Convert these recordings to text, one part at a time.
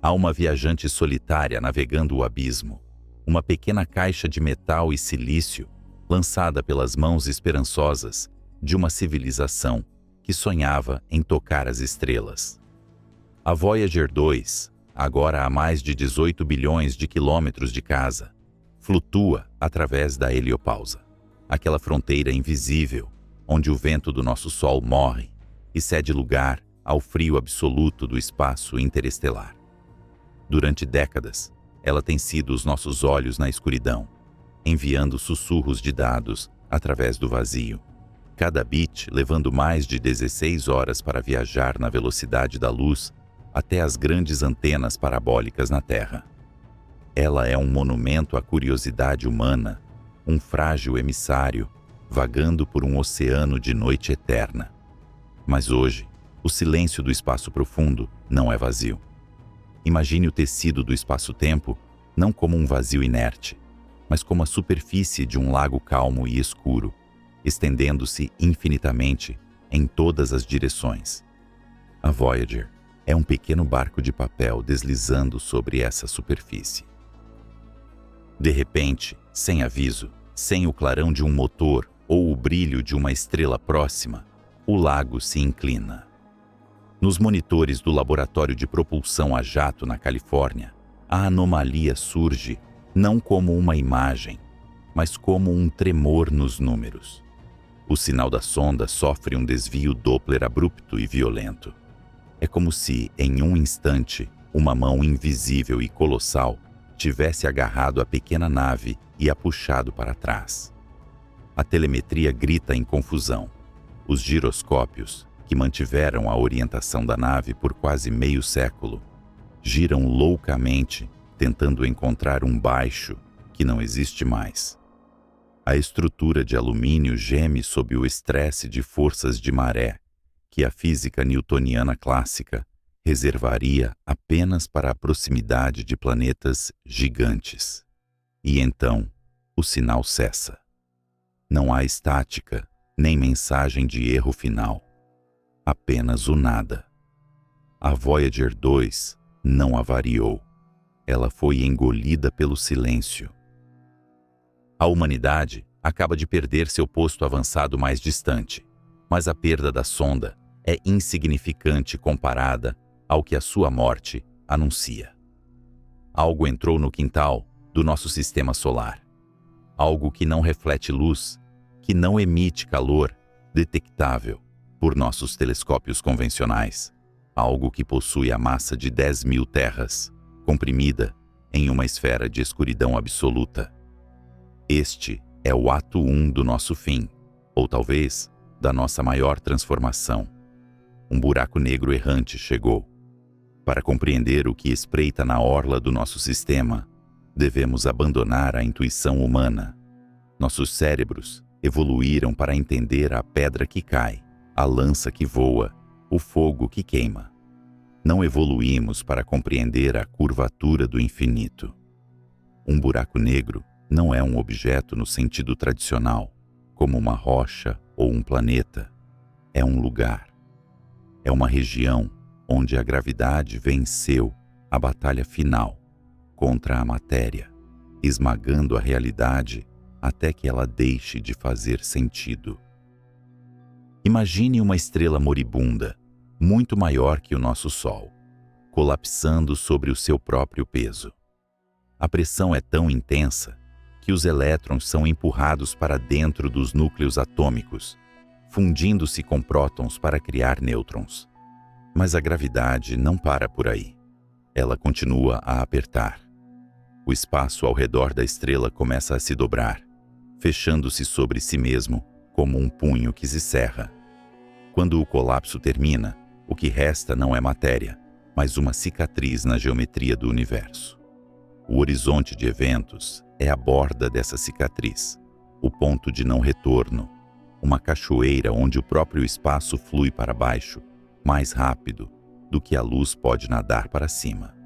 Há uma viajante solitária navegando o abismo, uma pequena caixa de metal e silício lançada pelas mãos esperançosas de uma civilização que sonhava em tocar as estrelas. A Voyager 2, agora a mais de 18 bilhões de quilômetros de casa, flutua através da heliopausa, aquela fronteira invisível onde o vento do nosso Sol morre e cede lugar ao frio absoluto do espaço interestelar. Durante décadas, ela tem sido os nossos olhos na escuridão, enviando sussurros de dados através do vazio. Cada bit levando mais de 16 horas para viajar na velocidade da luz até as grandes antenas parabólicas na Terra. Ela é um monumento à curiosidade humana, um frágil emissário vagando por um oceano de noite eterna. Mas hoje, o silêncio do espaço profundo não é vazio. Imagine o tecido do espaço-tempo não como um vazio inerte, mas como a superfície de um lago calmo e escuro, estendendo-se infinitamente em todas as direções. A Voyager é um pequeno barco de papel deslizando sobre essa superfície. De repente, sem aviso, sem o clarão de um motor ou o brilho de uma estrela próxima, o lago se inclina. Nos monitores do laboratório de propulsão a jato na Califórnia, a anomalia surge não como uma imagem, mas como um tremor nos números. O sinal da sonda sofre um desvio Doppler abrupto e violento. É como se, em um instante, uma mão invisível e colossal tivesse agarrado a pequena nave e a puxado para trás. A telemetria grita em confusão. Os giroscópios, que mantiveram a orientação da nave por quase meio século, giram loucamente, tentando encontrar um baixo que não existe mais. A estrutura de alumínio geme sob o estresse de forças de maré, que a física newtoniana clássica reservaria apenas para a proximidade de planetas gigantes. E então, o sinal cessa. Não há estática, nem mensagem de erro final. Apenas o nada. A Voyager 2 não avariou. Ela foi engolida pelo silêncio. A humanidade acaba de perder seu posto avançado mais distante, mas a perda da sonda é insignificante comparada ao que a sua morte anuncia. Algo entrou no quintal do nosso sistema solar. Algo que não reflete luz, que não emite calor detectável por nossos telescópios convencionais. Algo que possui a massa de 10.000 terras, comprimida em uma esfera de escuridão absoluta. Este é o ato 1 do nosso fim, ou talvez da nossa maior transformação. Um buraco negro errante chegou. Para compreender o que espreita na orla do nosso sistema, devemos abandonar a intuição humana. Nossos cérebros evoluíram para entender a pedra que cai, a lança que voa, o fogo que queima. Não evoluímos para compreender a curvatura do infinito. Um buraco negro não é um objeto no sentido tradicional, como uma rocha ou um planeta. É um lugar. É uma região onde a gravidade venceu a batalha final contra a matéria, esmagando a realidade até que ela deixe de fazer sentido. Imagine uma estrela moribunda, muito maior que o nosso Sol, colapsando sobre o seu próprio peso. A pressão é tão intensa que os elétrons são empurrados para dentro dos núcleos atômicos, fundindo-se com prótons para criar nêutrons. Mas a gravidade não para por aí. Ela continua a apertar. O espaço ao redor da estrela começa a se dobrar, fechando-se sobre si mesmo como um punho que se cerra. Quando o colapso termina, o que resta não é matéria, mas uma cicatriz na geometria do universo. O horizonte de eventos é a borda dessa cicatriz, o ponto de não retorno, uma cachoeira onde o próprio espaço flui para baixo, mais rápido do que a luz pode nadar para cima.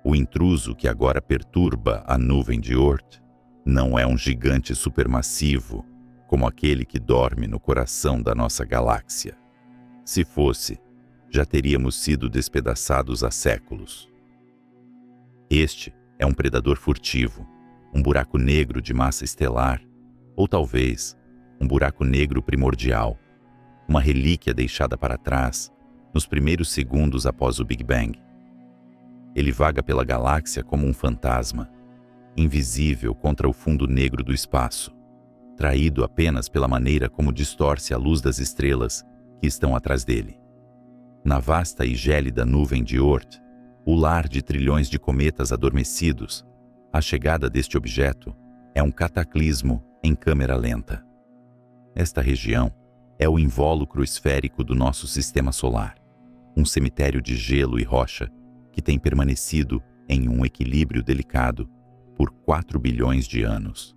O intruso que agora perturba a nuvem de Oort não é um gigante supermassivo como aquele que dorme no coração da nossa galáxia. Se fosse, já teríamos sido despedaçados há séculos. Este é um predador furtivo, um buraco negro de massa estelar, ou talvez um buraco negro primordial, uma relíquia deixada para trás nos primeiros segundos após o Big Bang. Ele vaga pela galáxia como um fantasma, invisível contra o fundo negro do espaço, traído apenas pela maneira como distorce a luz das estrelas que estão atrás dele. Na vasta e gélida nuvem de Oort, o lar de trilhões de cometas adormecidos, a chegada deste objeto é um cataclismo em câmera lenta. Esta região é o invólucro esférico do nosso sistema solar, um cemitério de gelo e rocha que tem permanecido em um equilíbrio delicado por 4 bilhões de anos.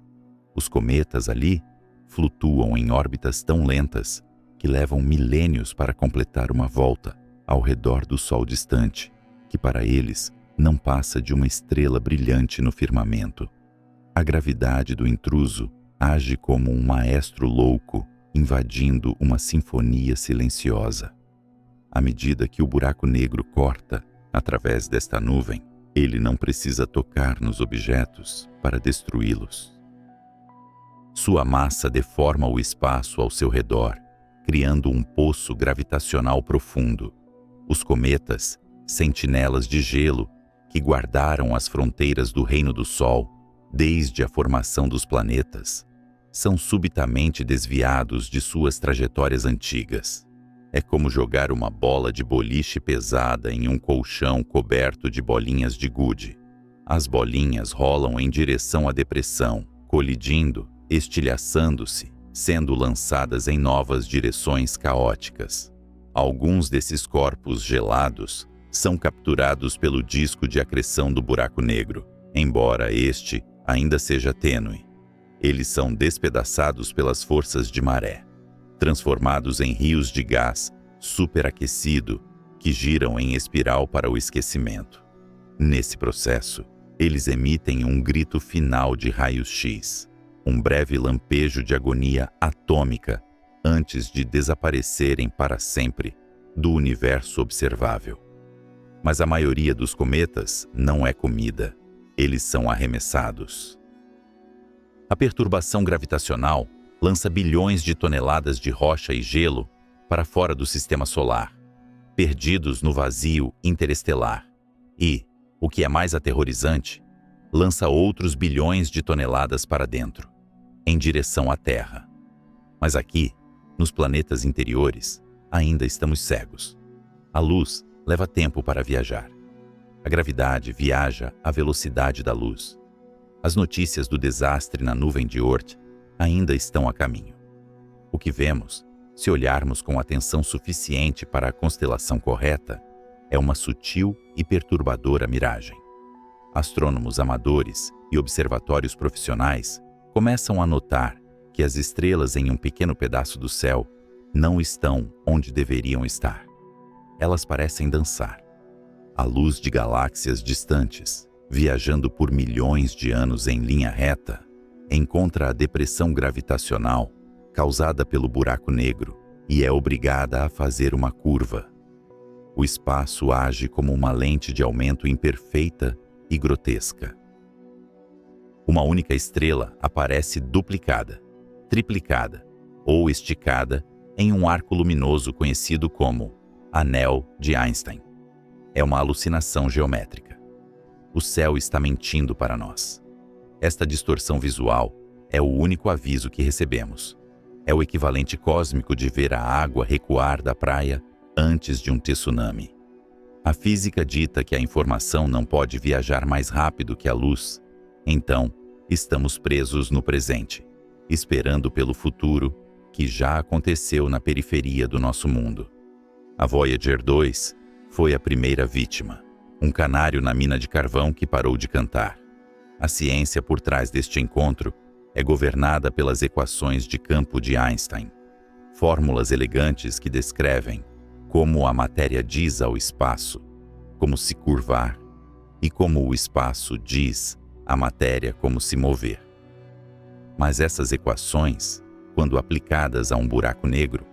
Os cometas ali flutuam em órbitas tão lentas que levam milênios para completar uma volta ao redor do Sol distante, que para eles não passa de uma estrela brilhante no firmamento. A gravidade do intruso age como um maestro louco invadindo uma sinfonia silenciosa. À medida que o buraco negro corta através desta nuvem, ele não precisa tocar nos objetos para destruí-los. Sua massa deforma o espaço ao seu redor, criando um poço gravitacional profundo. Os cometas, sentinelas de gelo que guardaram as fronteiras do reino do Sol desde a formação dos planetas, são subitamente desviados de suas trajetórias antigas. É como jogar uma bola de boliche pesada em um colchão coberto de bolinhas de gude. As bolinhas rolam em direção à depressão, colidindo, estilhaçando-se, sendo lançadas em novas direções caóticas. Alguns desses corpos gelados são capturados pelo disco de acreção do buraco negro, embora este ainda seja tênue. Eles são despedaçados pelas forças de maré, transformados em rios de gás superaquecido que giram em espiral para o esquecimento. Nesse processo, eles emitem um grito final de raios-x, um breve lampejo de agonia atômica antes de desaparecerem para sempre do universo observável. Mas a maioria dos cometas não é comida, eles são arremessados. A perturbação gravitacional lança bilhões de toneladas de rocha e gelo para fora do sistema solar, perdidos no vazio interestelar. E, o que é mais aterrorizante, lança outros bilhões de toneladas para dentro, em direção à Terra. Mas aqui, nos planetas interiores, ainda estamos cegos. A luz leva tempo para viajar. A gravidade viaja à velocidade da luz. As notícias do desastre na nuvem de Oort ainda estão a caminho. O que vemos, se olharmos com atenção suficiente para a constelação correta, é uma sutil e perturbadora miragem. Astrônomos amadores e observatórios profissionais começam a notar que as estrelas em um pequeno pedaço do céu não estão onde deveriam estar. Elas parecem dançar, à luz de galáxias distantes, viajando por milhões de anos em linha reta, encontra a depressão gravitacional causada pelo buraco negro e é obrigada a fazer uma curva. O espaço age como uma lente de aumento imperfeita e grotesca. Uma única estrela aparece duplicada, triplicada ou esticada em um arco luminoso conhecido como Anel de Einstein. É uma alucinação geométrica. O céu está mentindo para nós. Esta distorção visual é o único aviso que recebemos. É o equivalente cósmico de ver a água recuar da praia antes de um tsunami. A física dita que a informação não pode viajar mais rápido que a luz. Então, estamos presos no presente, esperando pelo futuro que já aconteceu na periferia do nosso mundo. A Voyager 2 foi a primeira vítima, um canário na mina de carvão que parou de cantar. A ciência por trás deste encontro é governada pelas equações de campo de Einstein, fórmulas elegantes que descrevem como a matéria diz ao espaço, como se curvar, e como o espaço diz à matéria como se mover. Mas essas equações, quando aplicadas a um buraco negro,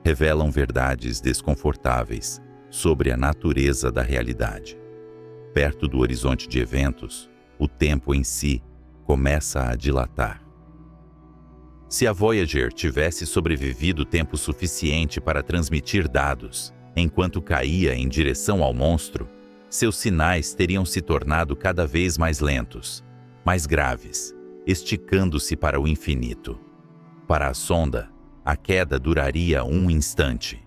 revelam verdades desconfortáveis sobre a natureza da realidade. perto do horizonte de eventos, o tempo em si começa a dilatar. Se a Voyager tivesse sobrevivido tempo suficiente para transmitir dados enquanto caía em direção ao monstro, seus sinais teriam se tornado cada vez mais lentos, mais graves, esticando-se para o infinito. Para a sonda, a queda duraria um instante.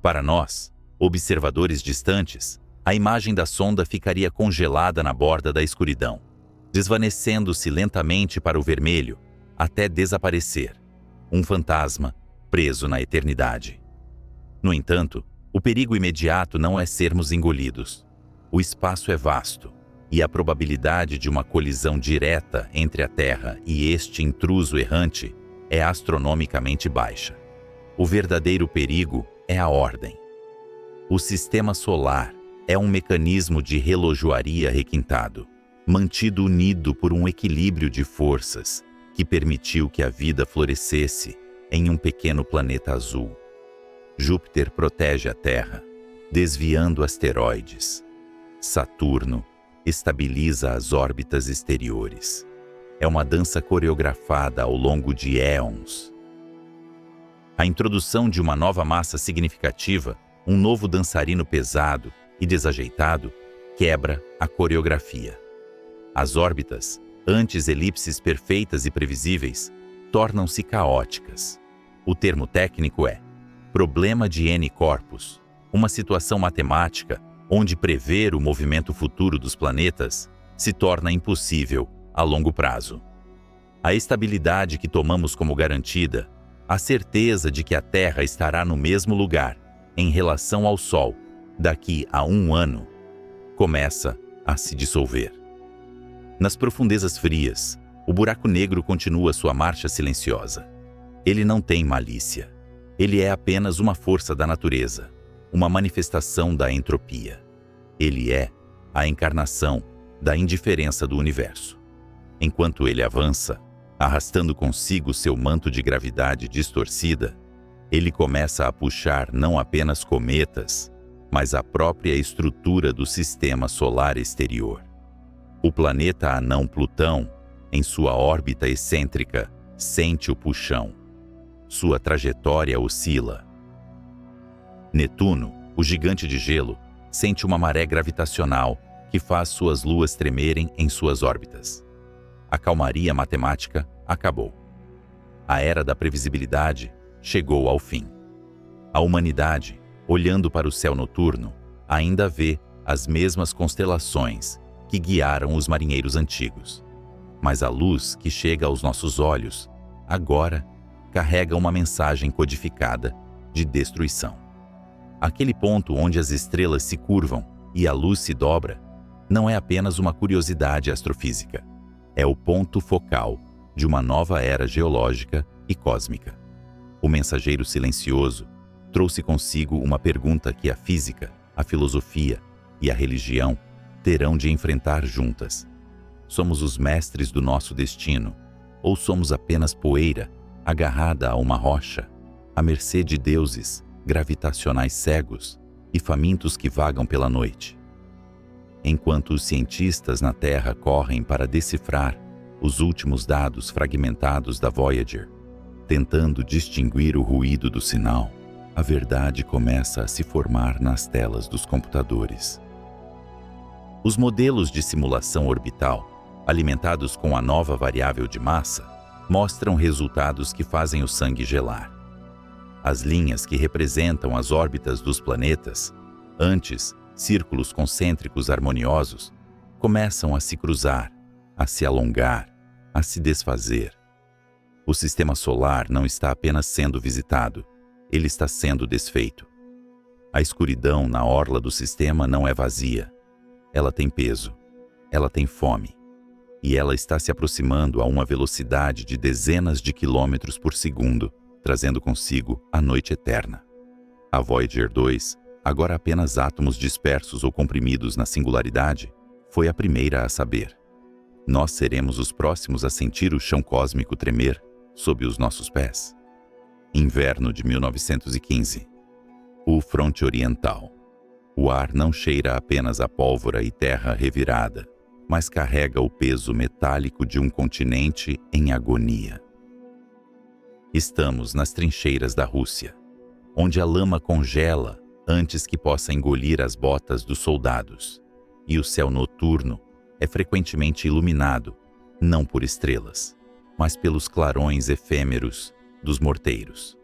Para nós, observadores distantes, a imagem da sonda ficaria congelada na borda da escuridão, desvanecendo-se lentamente para o vermelho, até desaparecer, um fantasma preso na eternidade. No entanto, o perigo imediato não é sermos engolidos. O espaço é vasto, e a probabilidade de uma colisão direta entre a Terra e este intruso errante é astronomicamente baixa. O verdadeiro perigo é a ordem. O sistema solar é um mecanismo de relojoaria requintado, mantido unido por um equilíbrio de forças que permitiu que a vida florescesse em um pequeno planeta azul. Júpiter protege a Terra, desviando asteroides. Saturno estabiliza as órbitas exteriores. É uma dança coreografada ao longo de éons. A introdução de uma nova massa significativa, um novo dançarino pesado e desajeitado, quebra a coreografia. As órbitas, antes elipses perfeitas e previsíveis, tornam-se caóticas. O termo técnico é problema de N-corpus, uma situação matemática onde prever o movimento futuro dos planetas se torna impossível a longo prazo. A estabilidade que tomamos como garantida, a certeza de que a Terra estará no mesmo lugar em relação ao Sol daqui a 1 ano, começa a se dissolver. Nas profundezas frias, o buraco negro continua sua marcha silenciosa. Ele não tem malícia. Ele é apenas uma força da natureza, uma manifestação da entropia. Ele é a encarnação da indiferença do universo. Enquanto ele avança, arrastando consigo seu manto de gravidade distorcida, ele começa a puxar não apenas cometas, mas a própria estrutura do sistema solar exterior. O planeta anão Plutão, em sua órbita excêntrica, sente o puxão. Sua trajetória oscila. Netuno, o gigante de gelo, sente uma maré gravitacional que faz suas luas tremerem em suas órbitas. A calmaria matemática acabou. A era da previsibilidade chegou ao fim. A humanidade, olhando para o céu noturno, ainda vê as mesmas constelações que guiaram os marinheiros antigos. Mas a luz que chega aos nossos olhos, agora, carrega uma mensagem codificada de destruição. Aquele ponto onde as estrelas se curvam e a luz se dobra, não é apenas uma curiosidade astrofísica. É o ponto focal de uma nova era geológica e cósmica. O mensageiro silencioso trouxe consigo uma pergunta que a física, a filosofia e a religião terão de enfrentar juntas. Somos os mestres do nosso destino, ou somos apenas poeira agarrada a uma rocha, à mercê de deuses gravitacionais cegos e famintos que vagam pela noite? Enquanto os cientistas na Terra correm para decifrar os últimos dados fragmentados da Voyager, tentando distinguir o ruído do sinal, a verdade começa a se formar nas telas dos computadores. Os modelos de simulação orbital, alimentados com a nova variável de massa, mostram resultados que fazem o sangue gelar. As linhas que representam as órbitas dos planetas, antes círculos concêntricos harmoniosos, começam a se cruzar, a se alongar, a se desfazer. O sistema solar não está apenas sendo visitado, ele está sendo desfeito. A escuridão na orla do sistema não é vazia. Ela tem peso, ela tem fome, e ela está se aproximando a uma velocidade de dezenas de quilômetros por segundo, trazendo consigo a noite eterna. A Voyager 2, agora apenas átomos dispersos ou comprimidos na singularidade, foi a primeira a saber. Nós seremos os próximos a sentir o chão cósmico tremer sob os nossos pés. Inverno de 1915. O Fronte Oriental. O ar não cheira apenas a pólvora e terra revirada, mas carrega o peso metálico de um continente em agonia. Estamos nas trincheiras da Rússia, onde a lama congela antes que possa engolir as botas dos soldados, e o céu noturno é frequentemente iluminado, não por estrelas, mas pelos clarões efêmeros dos morteiros.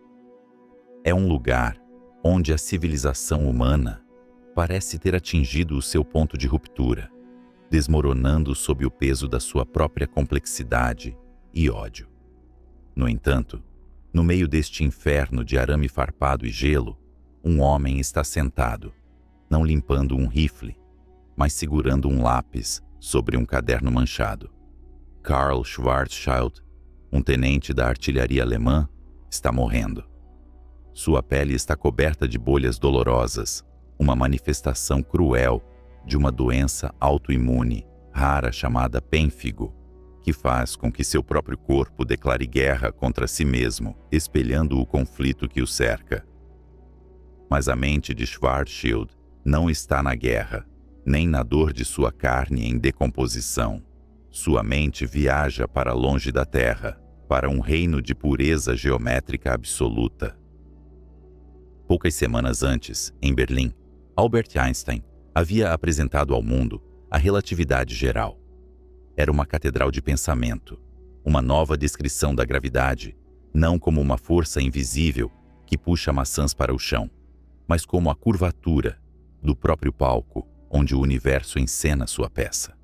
É um lugar onde a civilização humana parece ter atingido o seu ponto de ruptura, desmoronando sob o peso da sua própria complexidade e ódio. No entanto, no meio deste inferno de arame farpado e gelo, um homem está sentado, não limpando um rifle, mas segurando um lápis sobre um caderno manchado. Karl Schwarzschild, um tenente da artilharia alemã, está morrendo. Sua pele está coberta de bolhas dolorosas, uma manifestação cruel de uma doença autoimune rara chamada pênfigo, que faz com que seu próprio corpo declare guerra contra si mesmo, espelhando o conflito que o cerca. Mas a mente de Schwarzschild não está na guerra, nem na dor de sua carne em decomposição. Sua mente viaja para longe da Terra, para um reino de pureza geométrica absoluta. Poucas semanas antes, em Berlim, Albert Einstein havia apresentado ao mundo a relatividade geral. Era uma catedral de pensamento, uma nova descrição da gravidade, não como uma força invisível que puxa maçãs para o chão, mas como a curvatura do próprio palco onde o universo encena sua peça.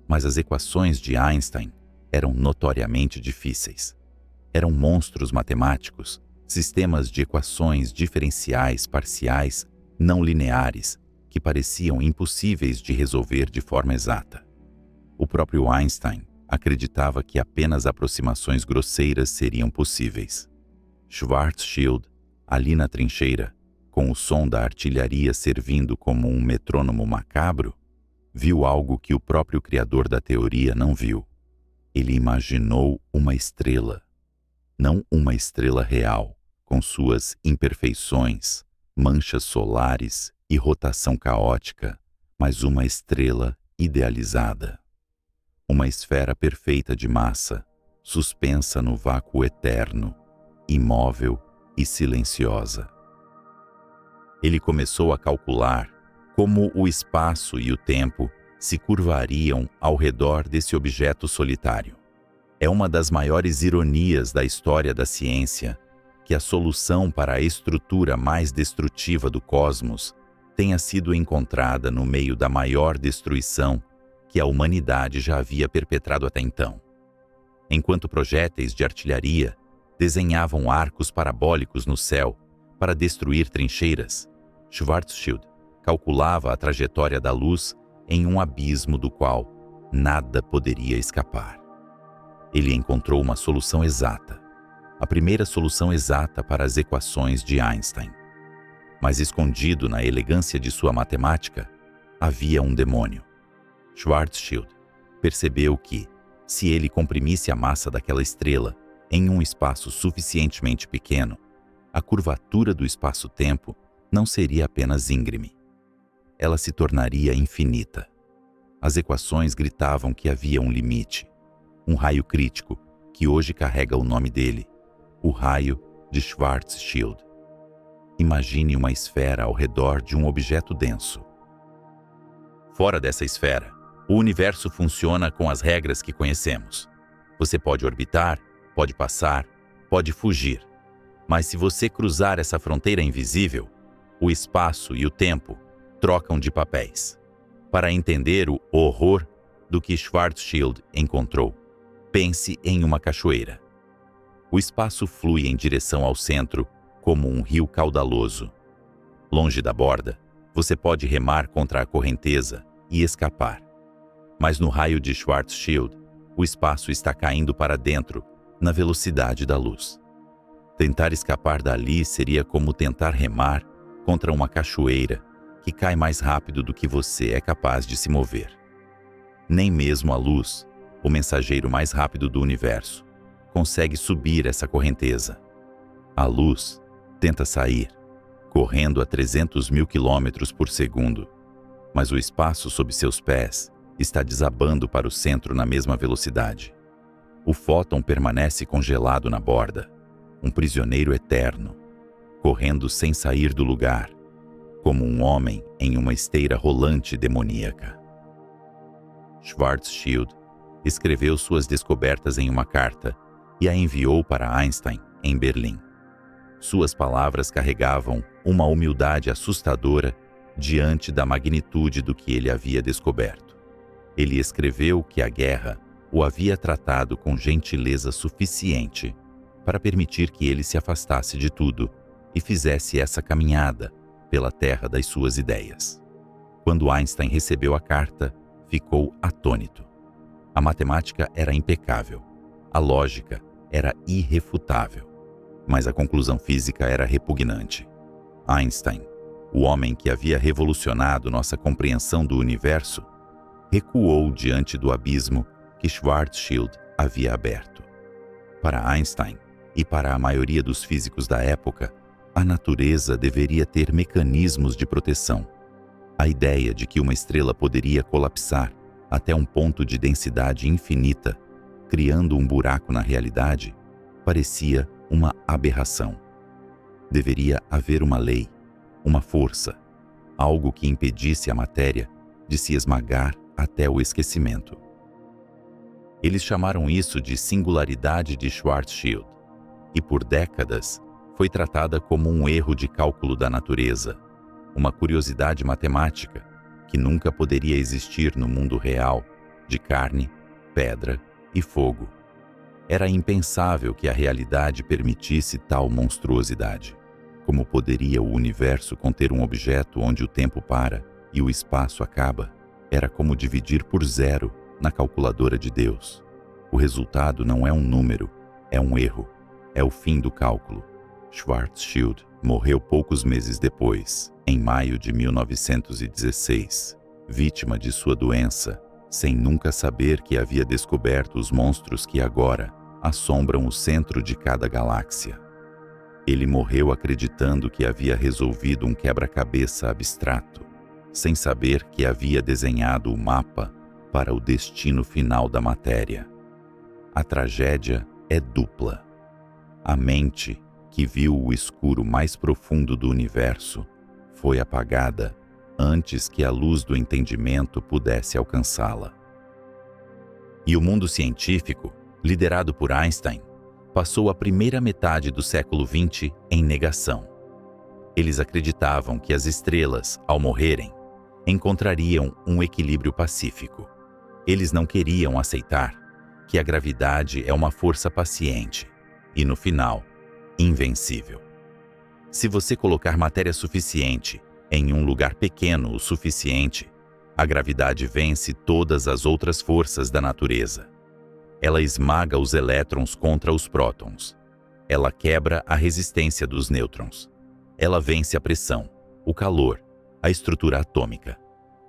Mas as equações de Einstein eram notoriamente difíceis. Eram monstros matemáticos, sistemas de equações diferenciais parciais não lineares que pareciam impossíveis de resolver de forma exata. O próprio Einstein acreditava que apenas aproximações grosseiras seriam possíveis. Schwarzschild, ali na trincheira, com o som da artilharia servindo como um metrônomo macabro, viu algo que o próprio criador da teoria não viu. Ele imaginou uma estrela. Não uma estrela real, com suas imperfeições, manchas solares e rotação caótica, mas uma estrela idealizada. Uma esfera perfeita de massa, suspensa no vácuo eterno, imóvel e silenciosa. Ele começou a calcular como o espaço e o tempo se curvariam ao redor desse objeto solitário. É uma das maiores ironias da história da ciência que a solução para a estrutura mais destrutiva do cosmos tenha sido encontrada no meio da maior destruição que a humanidade já havia perpetrado até então. Enquanto projéteis de artilharia desenhavam arcos parabólicos no céu para destruir trincheiras, Schwarzschild calculava a trajetória da luz em um abismo do qual nada poderia escapar. Ele encontrou uma solução exata, a primeira solução exata para as equações de Einstein. Mas escondido na elegância de sua matemática, havia um demônio. Schwarzschild percebeu que, se ele comprimisse a massa daquela estrela em um espaço suficientemente pequeno, a curvatura do espaço-tempo não seria apenas íngreme. Ela se tornaria infinita. As equações gritavam que havia um limite, um raio crítico que hoje carrega o nome dele, o raio de Schwarzschild. Imagine uma esfera ao redor de um objeto denso. Fora dessa esfera, o universo funciona com as regras que conhecemos. Você pode orbitar, pode passar, pode fugir. Mas se você cruzar essa fronteira invisível, o espaço e o tempo trocam de papéis. Para entender o horror do que Schwarzschild encontrou, pense em uma cachoeira. O espaço flui em direção ao centro como um rio caudaloso. Longe da borda, você pode remar contra a correnteza e escapar. Mas no raio de Schwarzschild, o espaço está caindo para dentro, na velocidade da luz. Tentar escapar dali seria como tentar remar contra uma cachoeira que cai mais rápido do que você é capaz de se mover. Nem mesmo a luz, o mensageiro mais rápido do universo, consegue subir essa correnteza. A luz tenta sair, correndo a 300 mil quilômetros por segundo. Mas o espaço sob seus pés está desabando para o centro na mesma velocidade. O fóton permanece congelado na borda, um prisioneiro eterno, correndo sem sair do lugar, como um homem em uma esteira rolante demoníaca. Schwarzschild escreveu suas descobertas em uma carta e a enviou para Einstein, em Berlim. Suas palavras carregavam uma humildade assustadora diante da magnitude do que ele havia descoberto. Ele escreveu que a guerra o havia tratado com gentileza suficiente para permitir que ele se afastasse de tudo e fizesse essa caminhada pela terra das suas ideias. Quando Einstein recebeu a carta, ficou atônito. A matemática era impecável, a lógica era irrefutável, mas a conclusão física era repugnante. Einstein, o homem que havia revolucionado nossa compreensão do universo, recuou diante do abismo que Schwarzschild havia aberto. Para Einstein e para a maioria dos físicos da época, a natureza deveria ter mecanismos de proteção. A ideia de que uma estrela poderia colapsar até um ponto de densidade infinita, criando um buraco na realidade, parecia uma aberração. Deveria haver uma lei, uma força, algo que impedisse a matéria de se esmagar até o esquecimento. Eles chamaram isso de singularidade de Schwarzschild, e por décadas foi tratada como um erro de cálculo da natureza, uma curiosidade matemática que nunca poderia existir no mundo real, de carne, pedra e fogo. Era impensável que a realidade permitisse tal monstruosidade. Como poderia o universo conter um objeto onde o tempo para e o espaço acaba? Era como dividir por zero na calculadora de Deus. O resultado não é um número, é um erro. É o fim do cálculo. Schwarzschild morreu poucos meses depois, em maio de 1916, vítima de sua doença, sem nunca saber que havia descoberto os monstros que agora assombram o centro de cada galáxia. Ele morreu acreditando que havia resolvido um quebra-cabeça abstrato, sem saber que havia desenhado o mapa para o destino final da matéria. A tragédia é dupla. A mente, que viu o escuro mais profundo do universo, foi apagada antes que a luz do entendimento pudesse alcançá-la. E o mundo científico, liderado por Einstein, passou a primeira metade do século XX em negação. Eles acreditavam que as estrelas, ao morrerem, encontrariam um equilíbrio pacífico. Eles não queriam aceitar que a gravidade é uma força paciente e, no final, invencível. Se você colocar matéria suficiente em um lugar pequeno o suficiente, a gravidade vence todas as outras forças da natureza. Ela esmaga os elétrons contra os prótons. Ela quebra a resistência dos nêutrons. Ela vence a pressão, o calor, a estrutura atômica.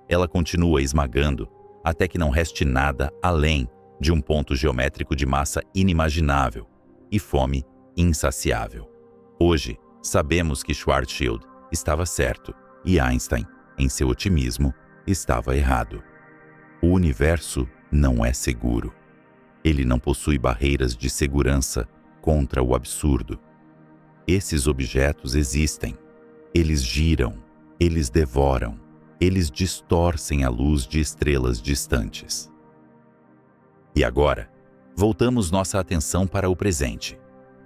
Ela continua esmagando até que não reste nada além de um ponto geométrico de massa inimaginável e fome insaciável. Hoje, sabemos que Schwarzschild estava certo e Einstein, em seu otimismo, estava errado. O universo não é seguro. Ele não possui barreiras de segurança contra o absurdo. Esses objetos existem. Eles giram, eles devoram, eles distorcem a luz de estrelas distantes. E agora, voltamos nossa atenção para o presente,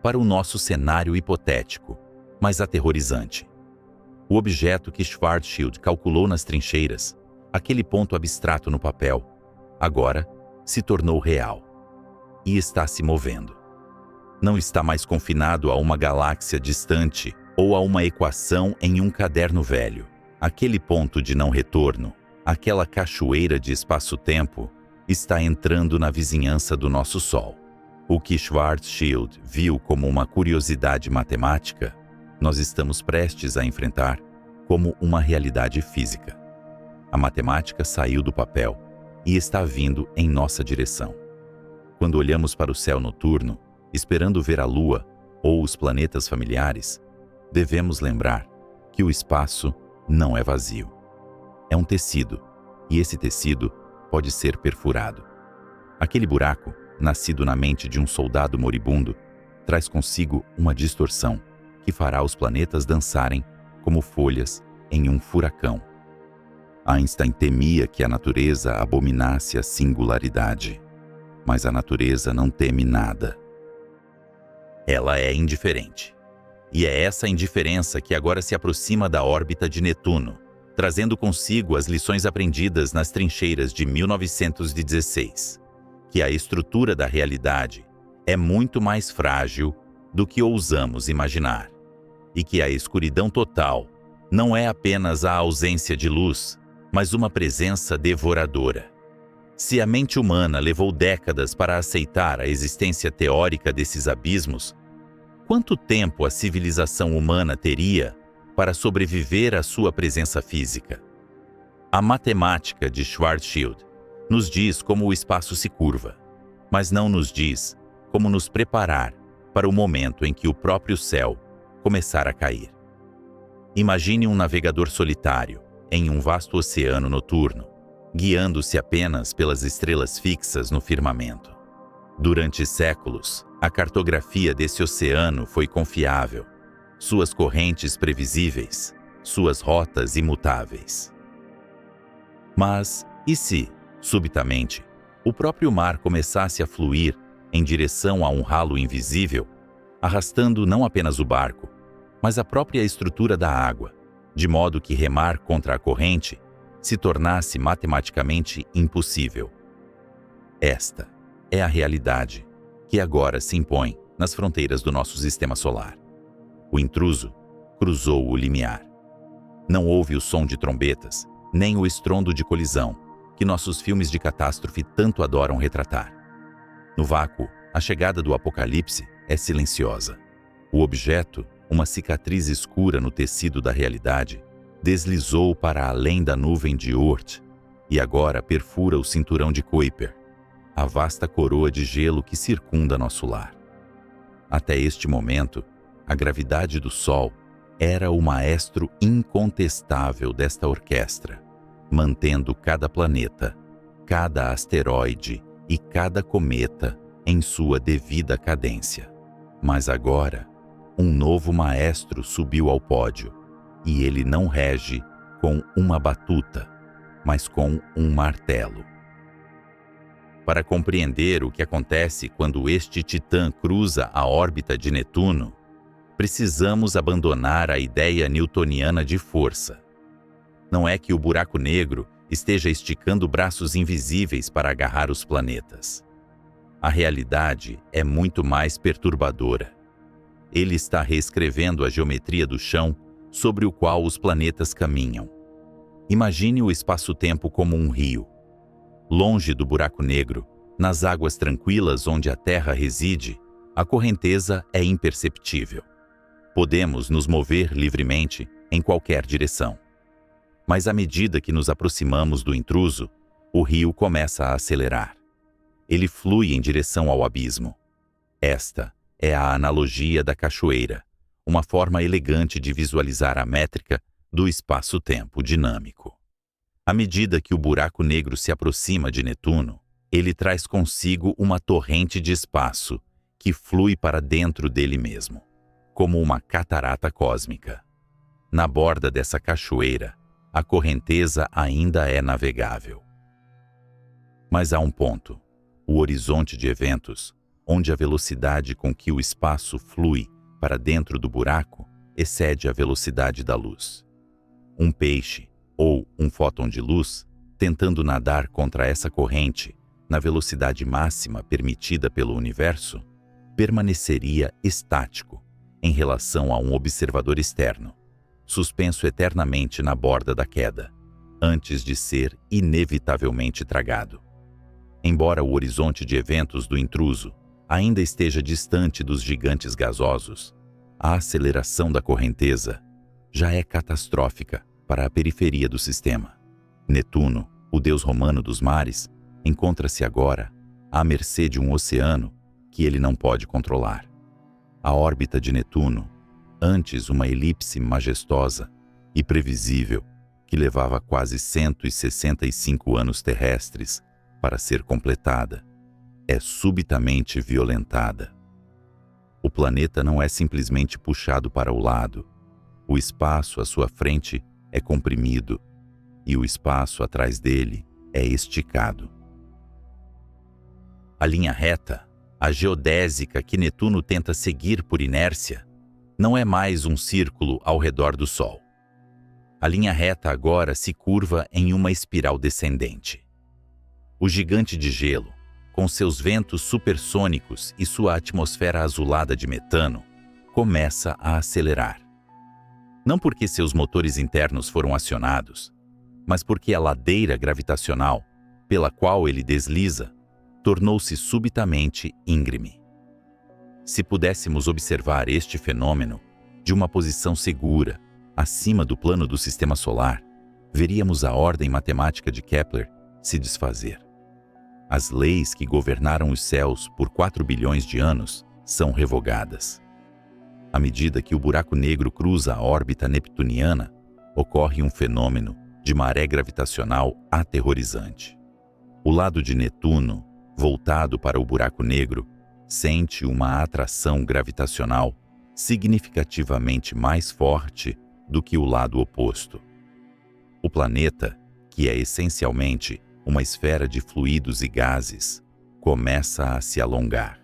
para o nosso cenário hipotético, mas aterrorizante. O objeto que Schwarzschild calculou nas trincheiras, aquele ponto abstrato no papel, agora se tornou real e está se movendo. Não está mais confinado a uma galáxia distante ou a uma equação em um caderno velho. Aquele ponto de não retorno, aquela cachoeira de espaço-tempo, está entrando na vizinhança do nosso Sol. O que Schwarzschild viu como uma curiosidade matemática, nós estamos prestes a enfrentar como uma realidade física. A matemática saiu do papel e está vindo em nossa direção. Quando olhamos para o céu noturno, esperando ver a Lua ou os planetas familiares, devemos lembrar que o espaço não é vazio. É um tecido, e esse tecido pode ser perfurado. Aquele buraco, nascido na mente de um soldado moribundo, traz consigo uma distorção que fará os planetas dançarem como folhas em um furacão. Einstein temia que a natureza abominasse a singularidade, mas a natureza não teme nada. Ela é indiferente. E é essa indiferença que agora se aproxima da órbita de Netuno, trazendo consigo as lições aprendidas nas trincheiras de 1916, que a estrutura da realidade é muito mais frágil do que ousamos imaginar, e que a escuridão total não é apenas a ausência de luz, mas uma presença devoradora. Se a mente humana levou décadas para aceitar a existência teórica desses abismos, quanto tempo a civilização humana teria para sobreviver à sua presença física? A matemática de Schwarzschild nos diz como o espaço se curva, mas não nos diz como nos preparar para o momento em que o próprio céu começar a cair. Imagine um navegador solitário em um vasto oceano noturno, guiando-se apenas pelas estrelas fixas no firmamento. Durante séculos, a cartografia desse oceano foi confiável, suas correntes previsíveis, suas rotas imutáveis. Mas, e se, subitamente, o próprio mar começasse a fluir em direção a um ralo invisível, arrastando não apenas o barco, mas a própria estrutura da água, de modo que remar contra a corrente se tornasse matematicamente impossível? Esta é a realidade que agora se impõe nas fronteiras do nosso sistema solar. O intruso cruzou o limiar. Não houve o som de trombetas, nem o estrondo de colisão que nossos filmes de catástrofe tanto adoram retratar. No vácuo, a chegada do apocalipse é silenciosa. O objeto, uma cicatriz escura no tecido da realidade, deslizou para além da nuvem de Oort e agora perfura o cinturão de Kuiper, a vasta coroa de gelo que circunda nosso lar. Até este momento, a gravidade do Sol era o maestro incontestável desta orquestra, mantendo cada planeta, cada asteroide e cada cometa em sua devida cadência. Mas agora, um novo maestro subiu ao pódio, e ele não rege com uma batuta, mas com um martelo. Para compreender o que acontece quando este titã cruza a órbita de Netuno, precisamos abandonar a ideia newtoniana de força. Não é que o buraco negro esteja esticando braços invisíveis para agarrar os planetas. A realidade é muito mais perturbadora. Ele está reescrevendo a geometria do chão sobre o qual os planetas caminham. Imagine o espaço-tempo como um rio. Longe do buraco negro, nas águas tranquilas onde a Terra reside, a correnteza é imperceptível. Podemos nos mover livremente em qualquer direção. Mas à medida que nos aproximamos do intruso, o rio começa a acelerar. Ele flui em direção ao abismo. Esta é a analogia da cachoeira, uma forma elegante de visualizar a métrica do espaço-tempo dinâmico. À medida que o buraco negro se aproxima de Netuno, ele traz consigo uma torrente de espaço que flui para dentro dele mesmo, como uma catarata cósmica. Na borda dessa cachoeira, a correnteza ainda é navegável. Mas há um ponto, o horizonte de eventos, onde a velocidade com que o espaço flui para dentro do buraco excede a velocidade da luz. Um peixe, ou um fóton de luz, tentando nadar contra essa corrente na velocidade máxima permitida pelo universo, permaneceria estático em relação a um observador externo, suspenso eternamente na borda da queda, antes de ser inevitavelmente tragado. Embora o horizonte de eventos do intruso ainda esteja distante dos gigantes gasosos, a aceleração da correnteza já é catastrófica para a periferia do sistema. Netuno, o deus romano dos mares, encontra-se agora à mercê de um oceano que ele não pode controlar. A órbita de Netuno, antes uma elipse majestosa, e previsível que levava quase 165 anos terrestres para ser completada, é subitamente violentada. O planeta não é simplesmente puxado para o lado. O espaço à sua frente é comprimido e o espaço atrás dele é esticado. A linha reta, a geodésica que Netuno tenta seguir por inércia, não é mais um círculo ao redor do Sol. A linha reta agora se curva em uma espiral descendente. O gigante de gelo, com seus ventos supersônicos e sua atmosfera azulada de metano, começa a acelerar. Não porque seus motores internos foram acionados, mas porque a ladeira gravitacional, pela qual ele desliza, tornou-se subitamente íngreme. Se pudéssemos observar este fenômeno de uma posição segura, acima do plano do Sistema Solar, veríamos a ordem matemática de Kepler se desfazer. As leis que governaram os céus por 4 bilhões de anos são revogadas. À medida que o buraco negro cruza a órbita neptuniana, ocorre um fenômeno de maré gravitacional aterrorizante. O lado de Netuno, voltado para o buraco negro, sente uma atração gravitacional significativamente mais forte do que o lado oposto. O planeta, que é essencialmente uma esfera de fluidos e gases, começa a se alongar.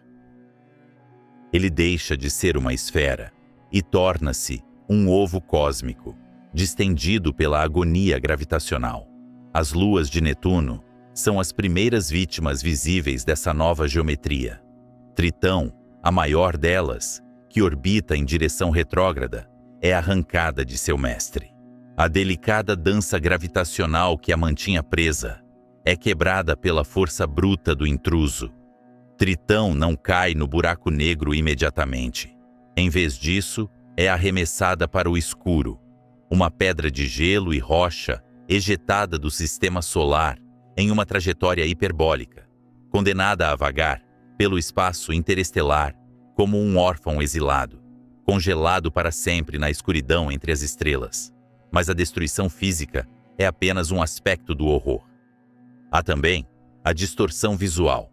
Ele deixa de ser uma esfera e torna-se um ovo cósmico, distendido pela agonia gravitacional. As luas de Netuno são as primeiras vítimas visíveis dessa nova geometria. Tritão, a maior delas, que orbita em direção retrógrada, é arrancada de seu mestre. A delicada dança gravitacional que a mantinha presa é quebrada pela força bruta do intruso. Tritão não cai no buraco negro imediatamente. Em vez disso, é arremessada para o escuro, uma pedra de gelo e rocha ejetada do Sistema Solar em uma trajetória hiperbólica, condenada a vagar pelo espaço interestelar como um órfão exilado, congelado para sempre na escuridão entre as estrelas. Mas a destruição física é apenas um aspecto do horror. Há também a distorção visual,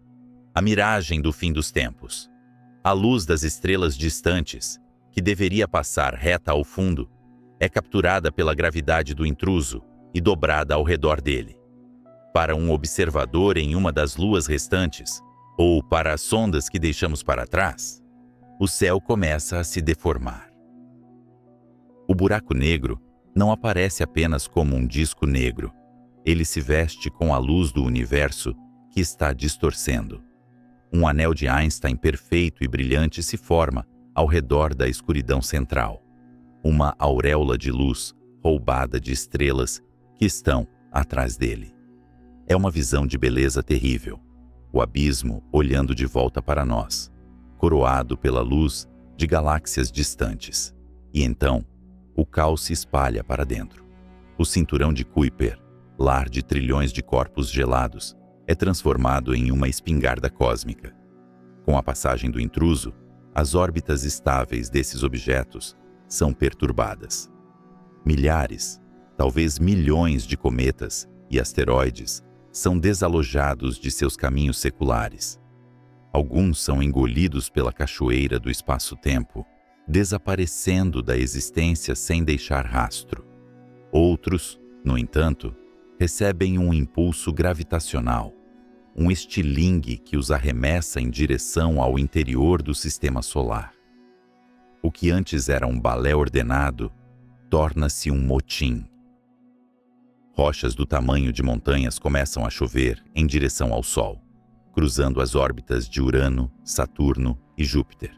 a miragem do fim dos tempos. A luz das estrelas distantes, que deveria passar reta ao fundo, é capturada pela gravidade do intruso e dobrada ao redor dele. Para um observador em uma das luas restantes, ou para as sondas que deixamos para trás, o céu começa a se deformar. O buraco negro não aparece apenas como um disco negro. Ele se veste com a luz do universo que está distorcendo. Um anel de Einstein perfeito e brilhante se forma ao redor da escuridão central. Uma auréola de luz roubada de estrelas que estão atrás dele. É uma visão de beleza terrível. O abismo olhando de volta para nós, coroado pela luz de galáxias distantes. E então, o caos se espalha para dentro. O cinturão de Kuiper, lar de trilhões de corpos gelados, é transformado em uma espingarda cósmica. Com a passagem do intruso, as órbitas estáveis desses objetos são perturbadas. Milhares, talvez milhões de cometas e asteroides são desalojados de seus caminhos seculares. Alguns são engolidos pela cachoeira do espaço-tempo, desaparecendo da existência sem deixar rastro. Outros, no entanto, recebem um impulso gravitacional, um estilingue que os arremessa em direção ao interior do Sistema Solar. O que antes era um balé ordenado, torna-se um motim. Rochas do tamanho de montanhas começam a chover em direção ao Sol, cruzando as órbitas de Urano, Saturno e Júpiter.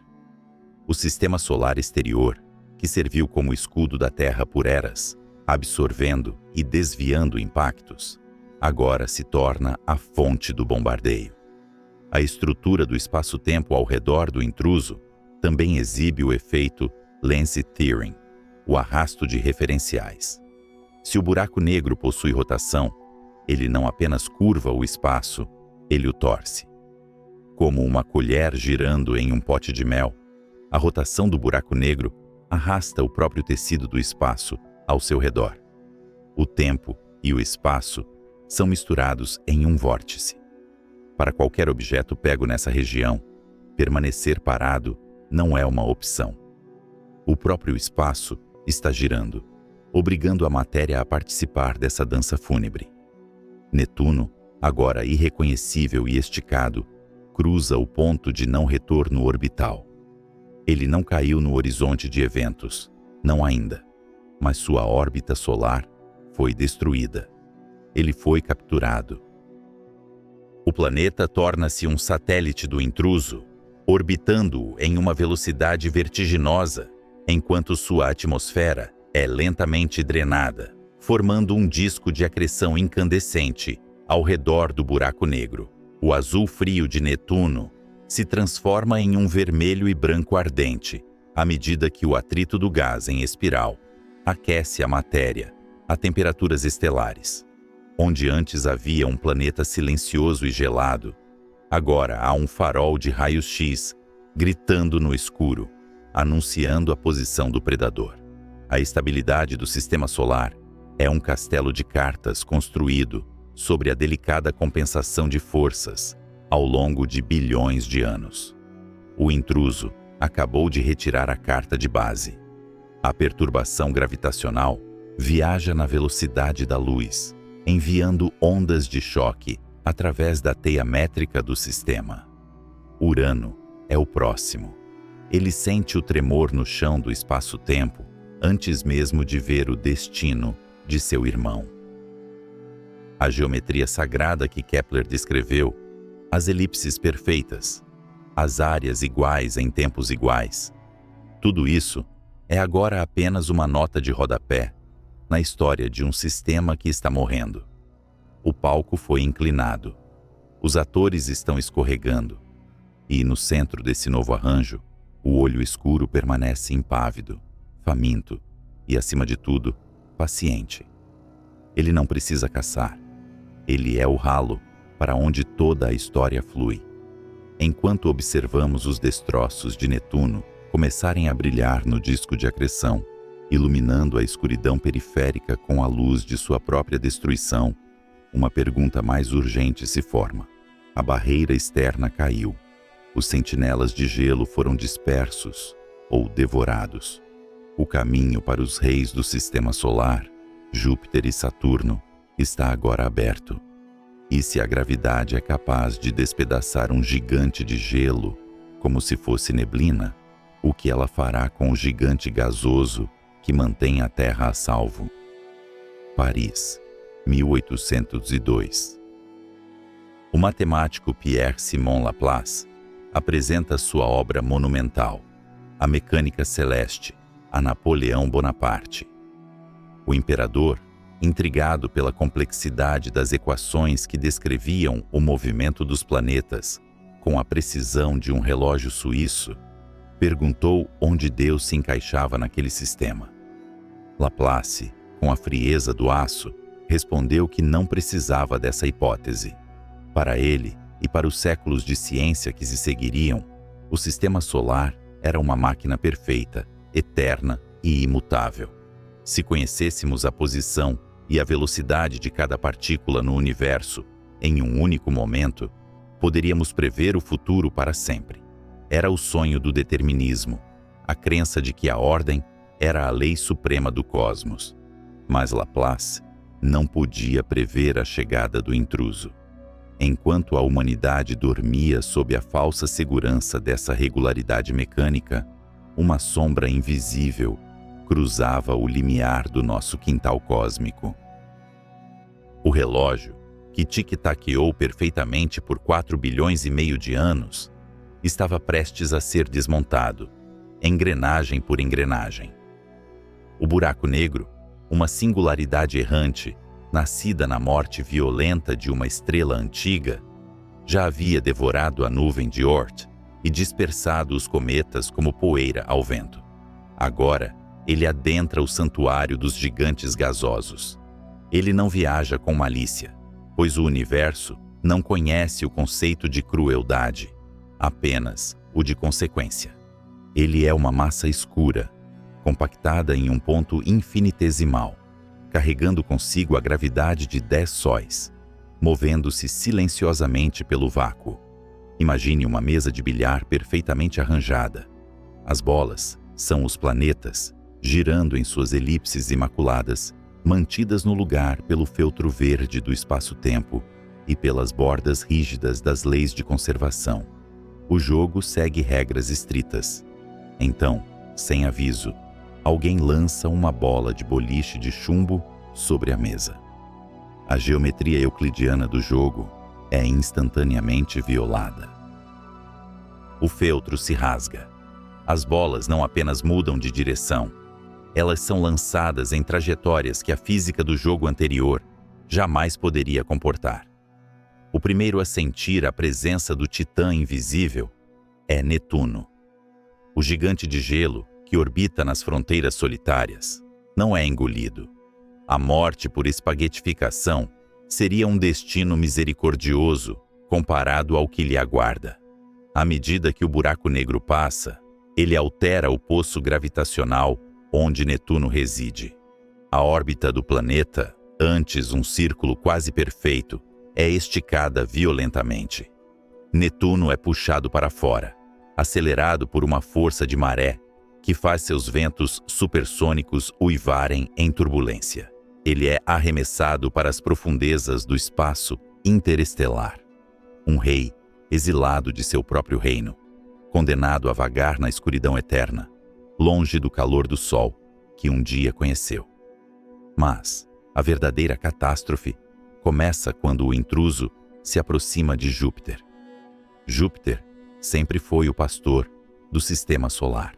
O Sistema Solar exterior, que serviu como escudo da Terra por eras, absorvendo e desviando impactos, agora se torna a fonte do bombardeio. A estrutura do espaço-tempo ao redor do intruso também exibe o efeito lensing theory, o arrasto de referenciais. Se o buraco negro possui rotação, ele não apenas curva o espaço, ele o torce. Como uma colher girando em um pote de mel, a rotação do buraco negro arrasta o próprio tecido do espaço ao seu redor. O tempo e o espaço são misturados em um vórtice. Para qualquer objeto pego nessa região, permanecer parado não é uma opção. O próprio espaço está girando, obrigando a matéria a participar dessa dança fúnebre. Netuno, agora irreconhecível e esticado, cruza o ponto de não retorno orbital. Ele não caiu no horizonte de eventos, não ainda, mas sua órbita solar foi destruída. Ele foi capturado. O planeta torna-se um satélite do intruso, orbitando-o em uma velocidade vertiginosa, enquanto sua atmosfera é lentamente drenada, formando um disco de acreção incandescente ao redor do buraco negro. O azul frio de Netuno se transforma em um vermelho e branco ardente, à medida que o atrito do gás em espiral aquece a matéria a temperaturas estelares. Onde antes havia um planeta silencioso e gelado, agora há um farol de raios-x gritando no escuro, anunciando a posição do predador. A estabilidade do sistema solar é um castelo de cartas construído sobre a delicada compensação de forças ao longo de bilhões de anos. O intruso acabou de retirar a carta de base. A perturbação gravitacional viaja na velocidade da luz, enviando ondas de choque através da teia métrica do sistema. Urano é o próximo. Ele sente o tremor no chão do espaço-tempo antes mesmo de ver o destino de seu irmão. A geometria sagrada que Kepler descreveu, as elipses perfeitas, as áreas iguais em tempos iguais, tudo isso é agora apenas uma nota de rodapé na história de um sistema que está morrendo. O palco foi inclinado. Os atores estão escorregando. E, no centro desse novo arranjo, o olho escuro permanece impávido, faminto e, acima de tudo, paciente. Ele não precisa caçar. Ele é o ralo para onde toda a história flui. Enquanto observamos os destroços de Netuno começarem a brilhar no disco de acreção, iluminando a escuridão periférica com a luz de sua própria destruição, uma pergunta mais urgente se forma. A barreira externa caiu. Os sentinelas de gelo foram dispersos ou devorados. O caminho para os reis do sistema solar, Júpiter e Saturno, está agora aberto. E se a gravidade é capaz de despedaçar um gigante de gelo, como se fosse neblina, o que ela fará com o gigante gasoso que mantém a Terra a salvo? Paris, 1802. O matemático Pierre-Simon Laplace apresenta sua obra monumental, A Mecânica Celeste, a Napoleão Bonaparte. O imperador, intrigado pela complexidade das equações que descreviam o movimento dos planetas com a precisão de um relógio suíço, perguntou onde Deus se encaixava naquele sistema. Laplace, com a frieza do aço, respondeu que não precisava dessa hipótese. Para ele e para os séculos de ciência que se seguiriam, o sistema solar era uma máquina perfeita, eterna e imutável. Se conhecêssemos a posição e a velocidade de cada partícula no universo em um único momento, poderíamos prever o futuro para sempre. Era o sonho do determinismo, a crença de que a ordem era a lei suprema do cosmos. Mas Laplace não podia prever a chegada do intruso. Enquanto a humanidade dormia sob a falsa segurança dessa regularidade mecânica, uma sombra invisível cruzava o limiar do nosso quintal cósmico. O relógio, que tic-taqueou perfeitamente por 4 bilhões e meio de anos, estava prestes a ser desmontado, engrenagem por engrenagem. O buraco negro, uma singularidade errante, nascida na morte violenta de uma estrela antiga, já havia devorado a nuvem de Oort e dispersado os cometas como poeira ao vento. Agora, ele adentra o santuário dos gigantes gasosos. Ele não viaja com malícia, pois o universo não conhece o conceito de crueldade, apenas o de consequência. Ele é uma massa escura, compactada em um ponto infinitesimal, carregando consigo a gravidade de 10 sóis, movendo-se silenciosamente pelo vácuo. Imagine uma mesa de bilhar perfeitamente arranjada. As bolas são os planetas, girando em suas elipses imaculadas, mantidas no lugar pelo feltro verde do espaço-tempo e pelas bordas rígidas das leis de conservação. O jogo segue regras estritas. Então, sem aviso, alguém lança uma bola de boliche de chumbo sobre a mesa. A geometria euclidiana do jogo é instantaneamente violada. O feltro se rasga. As bolas não apenas mudam de direção, elas são lançadas em trajetórias que a física do jogo anterior jamais poderia comportar. O primeiro a sentir a presença do titã invisível é Netuno. O gigante de gelo que orbita nas fronteiras solitárias não é engolido. A morte por espaguetificação seria um destino misericordioso comparado ao que lhe aguarda. À medida que o buraco negro passa, ele altera o poço gravitacional onde Netuno reside. A órbita do planeta, antes um círculo quase perfeito, é esticada violentamente. Netuno é puxado para fora, acelerado por uma força de maré que faz seus ventos supersônicos uivarem em turbulência. Ele é arremessado para as profundezas do espaço interestelar. Um rei exilado de seu próprio reino, condenado a vagar na escuridão eterna, longe do calor do sol que um dia conheceu. Mas a verdadeira catástrofe começa quando o intruso se aproxima de Júpiter. Júpiter sempre foi o pastor do sistema solar.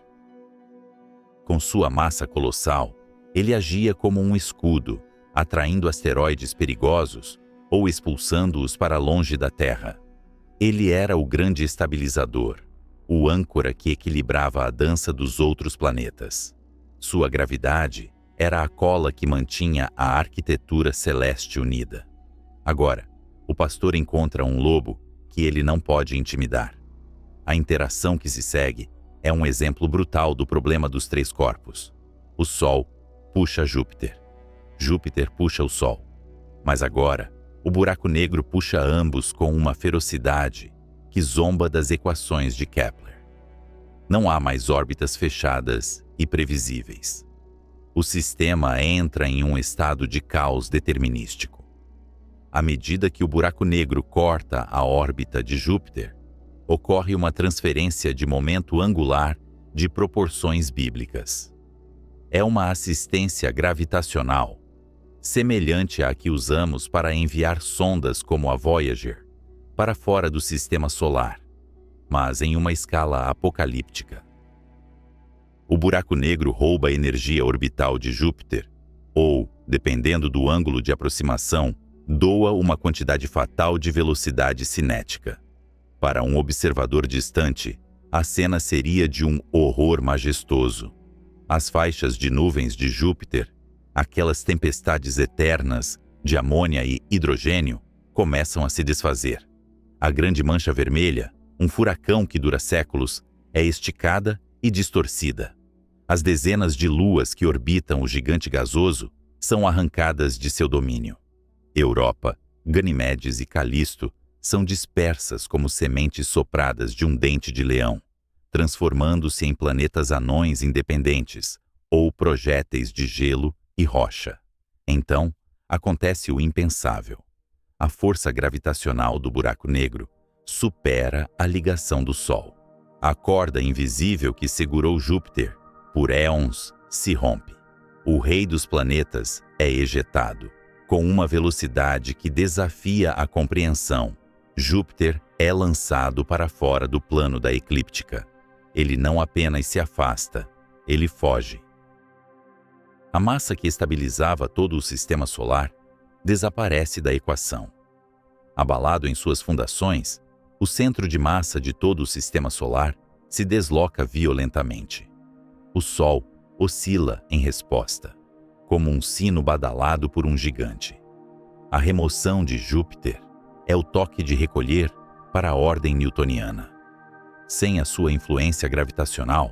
Com sua massa colossal, ele agia como um escudo, atraindo asteroides perigosos ou expulsando-os para longe da Terra. Ele era o grande estabilizador, o âncora que equilibrava a dança dos outros planetas. Sua gravidade era a cola que mantinha a arquitetura celeste unida. Agora, o pastor encontra um lobo que ele não pode intimidar. A interação que se segue é um exemplo brutal do problema dos três corpos. O Sol puxa Júpiter. Júpiter puxa o Sol. Mas agora, o buraco negro puxa ambos com uma ferocidade que zomba das equações de Kepler. Não há mais órbitas fechadas e previsíveis. O sistema entra em um estado de caos determinístico. À medida que o buraco negro corta a órbita de Júpiter, ocorre uma transferência de momento angular de proporções bíblicas. É uma assistência gravitacional, semelhante à que usamos para enviar sondas como a Voyager para fora do sistema solar, mas em uma escala apocalíptica. O buraco negro rouba a energia orbital de Júpiter, ou, dependendo do ângulo de aproximação, doa uma quantidade fatal de velocidade cinética. Para um observador distante, a cena seria de um horror majestoso. As faixas de nuvens de Júpiter, aquelas tempestades eternas de amônia e hidrogênio, começam a se desfazer. A grande mancha vermelha, um furacão que dura séculos, é esticada e distorcida. As dezenas de luas que orbitam o gigante gasoso são arrancadas de seu domínio. Europa, Ganimedes e Calisto são dispersas como sementes sopradas de um dente de leão, transformando-se em planetas anões independentes ou projéteis de gelo e rocha. Então, acontece o impensável. A força gravitacional do buraco negro supera a ligação do Sol. A corda invisível que segurou Júpiter por éons se rompe. O rei dos planetas é ejetado. Com uma velocidade que desafia a compreensão, Júpiter é lançado para fora do plano da eclíptica. Ele não apenas se afasta, ele foge. A massa que estabilizava todo o sistema solar desaparece da equação. Abalado em suas fundações, o centro de massa de todo o sistema solar se desloca violentamente. O Sol oscila em resposta, como um sino badalado por um gigante. A remoção de Júpiter é o toque de recolher para a ordem newtoniana. Sem a sua influência gravitacional,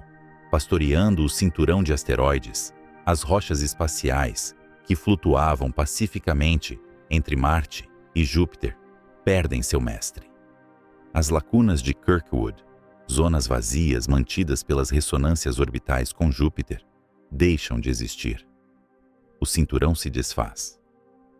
pastoreando o cinturão de asteroides, as rochas espaciais, que flutuavam pacificamente entre Marte e Júpiter, perdem seu mestre. As lacunas de Kirkwood, zonas vazias mantidas pelas ressonâncias orbitais com Júpiter, deixam de existir. O cinturão se desfaz.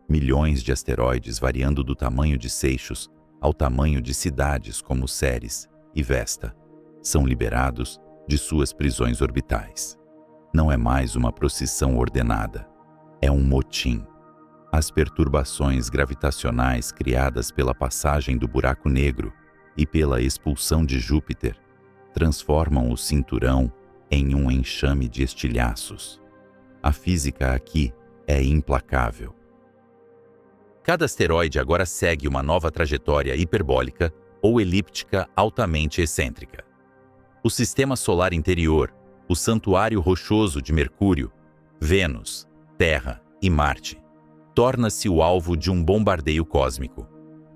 Milhões de asteroides variando do tamanho de seixos ao tamanho de cidades como Ceres e Vesta são liberados de suas prisões orbitais. Não é mais uma procissão ordenada, é um motim. As perturbações gravitacionais criadas pela passagem do buraco negro e pela expulsão de Júpiter transformam o cinturão em um enxame de estilhaços. A física aqui é implacável. Cada asteroide agora segue uma nova trajetória hiperbólica ou elíptica altamente excêntrica. O sistema solar interior, o santuário rochoso de Mercúrio, Vênus, Terra e Marte, torna-se o alvo de um bombardeio cósmico.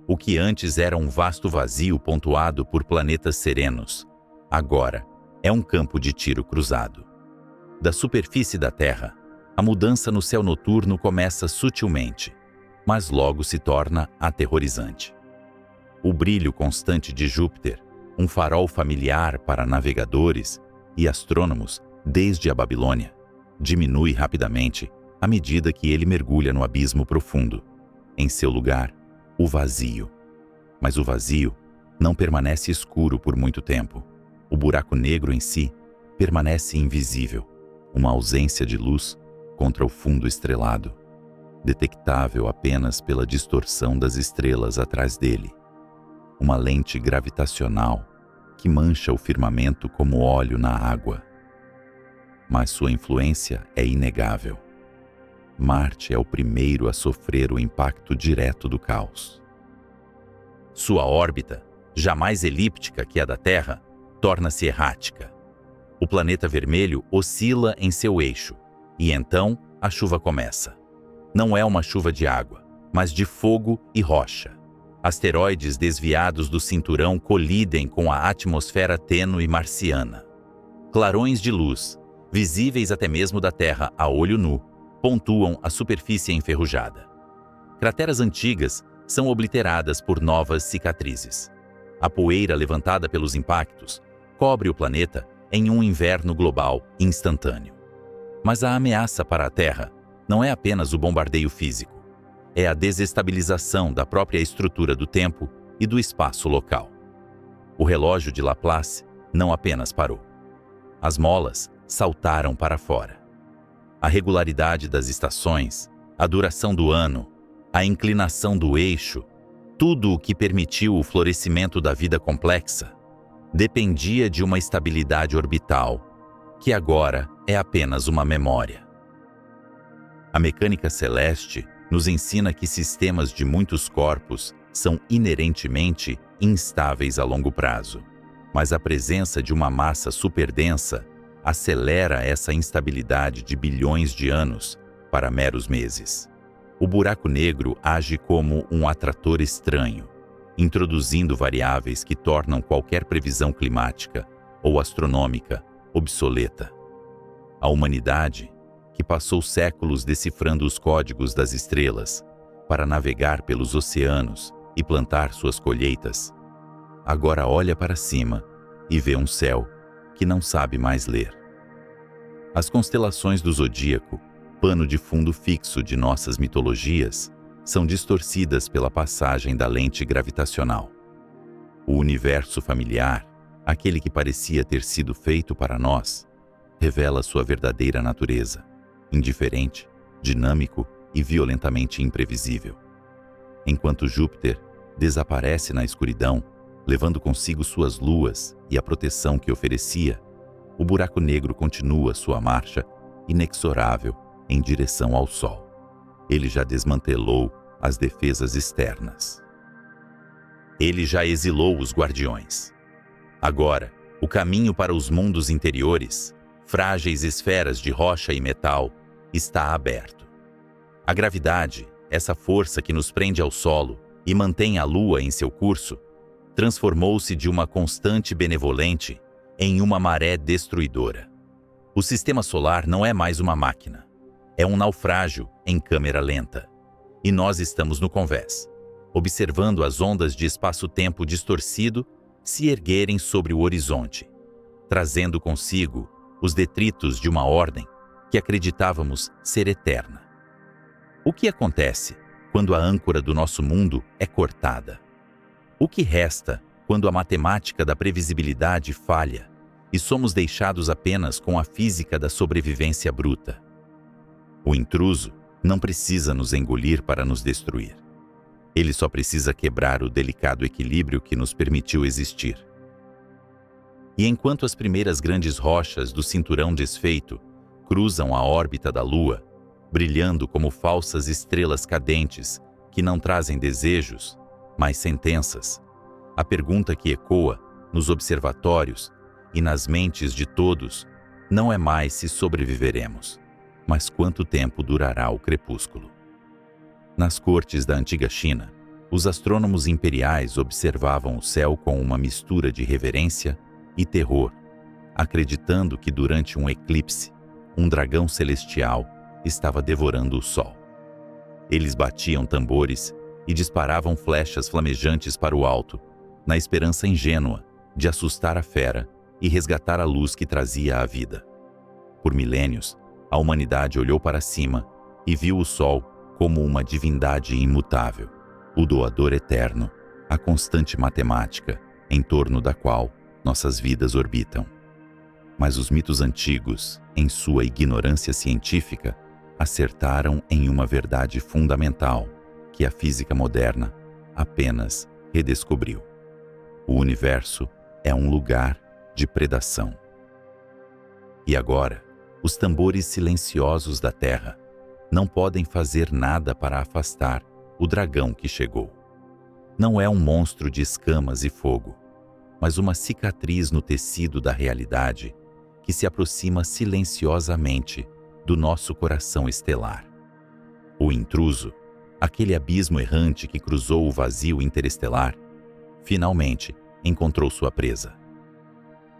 O que antes era um vasto vazio pontuado por planetas serenos, agora é um campo de tiro cruzado. Da superfície da Terra, a mudança no céu noturno começa sutilmente, mas logo se torna aterrorizante. O brilho constante de Júpiter, um farol familiar para navegadores e astrônomos desde a Babilônia, diminui rapidamente à medida que ele mergulha no abismo profundo. Em seu lugar, o vazio. Mas o vazio não permanece escuro por muito tempo. O buraco negro em si permanece invisível, uma ausência de luz contra o fundo estrelado, detectável apenas pela distorção das estrelas atrás dele. Uma lente gravitacional que mancha o firmamento como óleo na água. Mas sua influência é inegável. Marte é o primeiro a sofrer o impacto direto do caos. Sua órbita, já mais elíptica que a da Terra, torna-se errática. O planeta vermelho oscila em seu eixo, e então a chuva começa. Não é uma chuva de água, mas de fogo e rocha. Asteroides desviados do cinturão colidem com a atmosfera tênue marciana. Clarões de luz, visíveis até mesmo da Terra a olho nu, pontuam a superfície enferrujada. Crateras antigas são obliteradas por novas cicatrizes. A poeira levantada pelos impactos cobre o planeta em um inverno global instantâneo. Mas a ameaça para a Terra não é apenas o bombardeio físico. É a desestabilização da própria estrutura do tempo e do espaço local. O relógio de Laplace não apenas parou. As molas saltaram para fora. A regularidade das estações, a duração do ano, a inclinação do eixo, tudo o que permitiu o florescimento da vida complexa, dependia de uma estabilidade orbital, que agora é apenas uma memória. A mecânica celeste nos ensina que sistemas de muitos corpos são inerentemente instáveis a longo prazo, mas a presença de uma massa superdensa acelera essa instabilidade de bilhões de anos para meros meses. O buraco negro age como um atrator estranho, introduzindo variáveis que tornam qualquer previsão climática ou astronômica obsoleta. A humanidade, que passou séculos decifrando os códigos das estrelas para navegar pelos oceanos e plantar suas colheitas, agora olha para cima e vê um céu que não sabe mais ler. As constelações do zodíaco, pano de fundo fixo de nossas mitologias, são distorcidas pela passagem da lente gravitacional. O universo familiar, aquele que parecia ter sido feito para nós, revela sua verdadeira natureza, indiferente, dinâmico e violentamente imprevisível. Enquanto Júpiter desaparece na escuridão, levando consigo suas luas e a proteção que oferecia, o buraco negro continua sua marcha inexorável em direção ao Sol. Ele já desmantelou as defesas externas. Ele já exilou os guardiões. Agora, o caminho para os mundos interiores, frágeis esferas de rocha e metal, está aberto. A gravidade, essa força que nos prende ao solo e mantém a Lua em seu curso, transformou-se de uma constante benevolente em uma maré destruidora. O sistema solar não é mais uma máquina. É um naufrágio em câmera lenta. E nós estamos no convés, observando as ondas de espaço-tempo distorcido se erguerem sobre o horizonte, trazendo consigo os detritos de uma ordem que acreditávamos ser eterna. O que acontece quando a âncora do nosso mundo é cortada? O que resta quando a matemática da previsibilidade falha e somos deixados apenas com a física da sobrevivência bruta? O intruso não precisa nos engolir para nos destruir. Ele só precisa quebrar o delicado equilíbrio que nos permitiu existir. E enquanto as primeiras grandes rochas do cinturão desfeito cruzam a órbita da Lua, brilhando como falsas estrelas cadentes que não trazem desejos, mas sentenças, a pergunta que ecoa nos observatórios e nas mentes de todos não é mais se sobreviveremos, mas quanto tempo durará o crepúsculo. Nas cortes da antiga China, os astrônomos imperiais observavam o céu com uma mistura de reverência e terror, acreditando que durante um eclipse, um dragão celestial estava devorando o sol. Eles batiam tambores e disparavam flechas flamejantes para o alto, na esperança ingênua de assustar a fera e resgatar a luz que trazia a vida. Por milênios, a humanidade olhou para cima e viu o sol como uma divindade imutável, o doador eterno, a constante matemática em torno da qual nossas vidas orbitam. Mas os mitos antigos, em sua ignorância científica, acertaram em uma verdade fundamental que a física moderna apenas redescobriu. O universo é um lugar de predação. E agora, os tambores silenciosos da Terra não podem fazer nada para afastar o dragão que chegou. Não é um monstro de escamas e fogo, mas uma cicatriz no tecido da realidade que se aproxima silenciosamente do nosso coração estelar. O intruso, aquele abismo errante que cruzou o vazio interestelar, finalmente encontrou sua presa.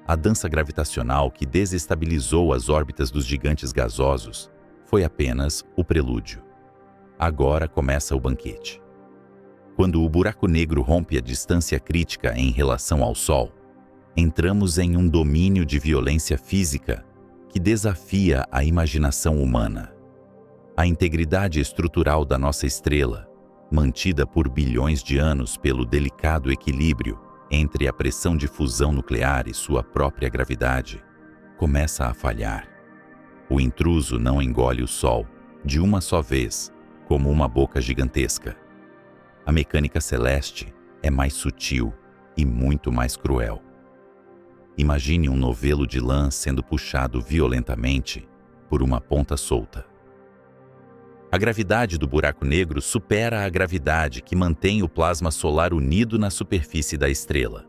A dança gravitacional que desestabilizou as órbitas dos gigantes gasosos foi apenas o prelúdio. Agora começa o banquete. Quando o buraco negro rompe a distância crítica em relação ao Sol, entramos em um domínio de violência física que desafia a imaginação humana. A integridade estrutural da nossa estrela, mantida por bilhões de anos pelo delicado equilíbrio entre a pressão de fusão nuclear e sua própria gravidade, começa a falhar. O intruso não engole o Sol de uma só vez, como uma boca gigantesca. A mecânica celeste é mais sutil e muito mais cruel. Imagine um novelo de lã sendo puxado violentamente por uma ponta solta. A gravidade do buraco negro supera a gravidade que mantém o plasma solar unido na superfície da estrela.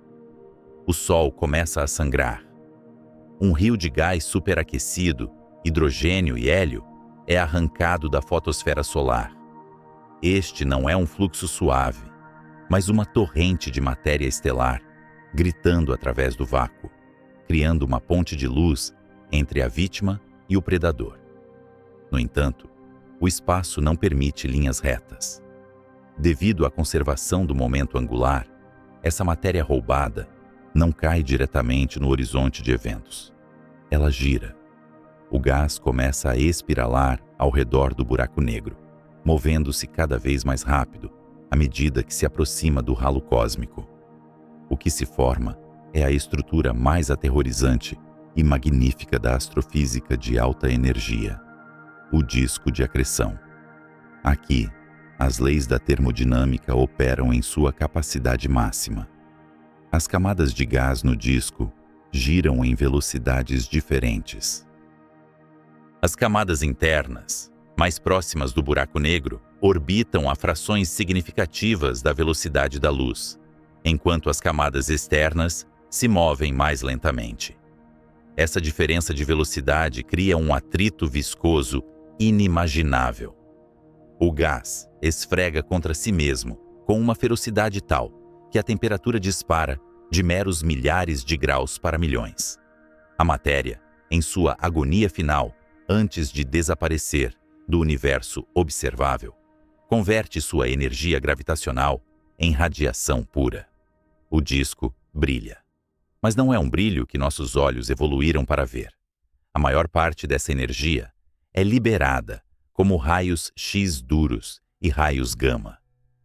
O Sol começa a sangrar. Um rio de gás superaquecido, hidrogênio e hélio, é arrancado da fotosfera solar. Este não é um fluxo suave, mas uma torrente de matéria estelar, gritando através do vácuo, criando uma ponte de luz entre a vítima e o predador. No entanto, o espaço não permite linhas retas. Devido à conservação do momento angular, essa matéria roubada não cai diretamente no horizonte de eventos. Ela gira. O gás começa a espiralar ao redor do buraco negro, movendo-se cada vez mais rápido à medida que se aproxima do ralo cósmico. O que se forma é a estrutura mais aterrorizante e magnífica da astrofísica de alta energia, o disco de acreção. Aqui, as leis da termodinâmica operam em sua capacidade máxima. As camadas de gás no disco giram em velocidades diferentes. As camadas internas, mais próximas do buraco negro, orbitam a frações significativas da velocidade da luz, enquanto as camadas externas se movem mais lentamente. Essa diferença de velocidade cria um atrito viscoso inimaginável. O gás esfrega contra si mesmo com uma ferocidade tal que a temperatura dispara de meros milhares de graus para milhões. A matéria em sua agonia final, antes de desaparecer do universo observável, converte sua energia gravitacional em radiação pura. O disco brilha. Mas não é um brilho que nossos olhos evoluíram para ver. A maior parte dessa energia é liberada como raios X duros e raios gama,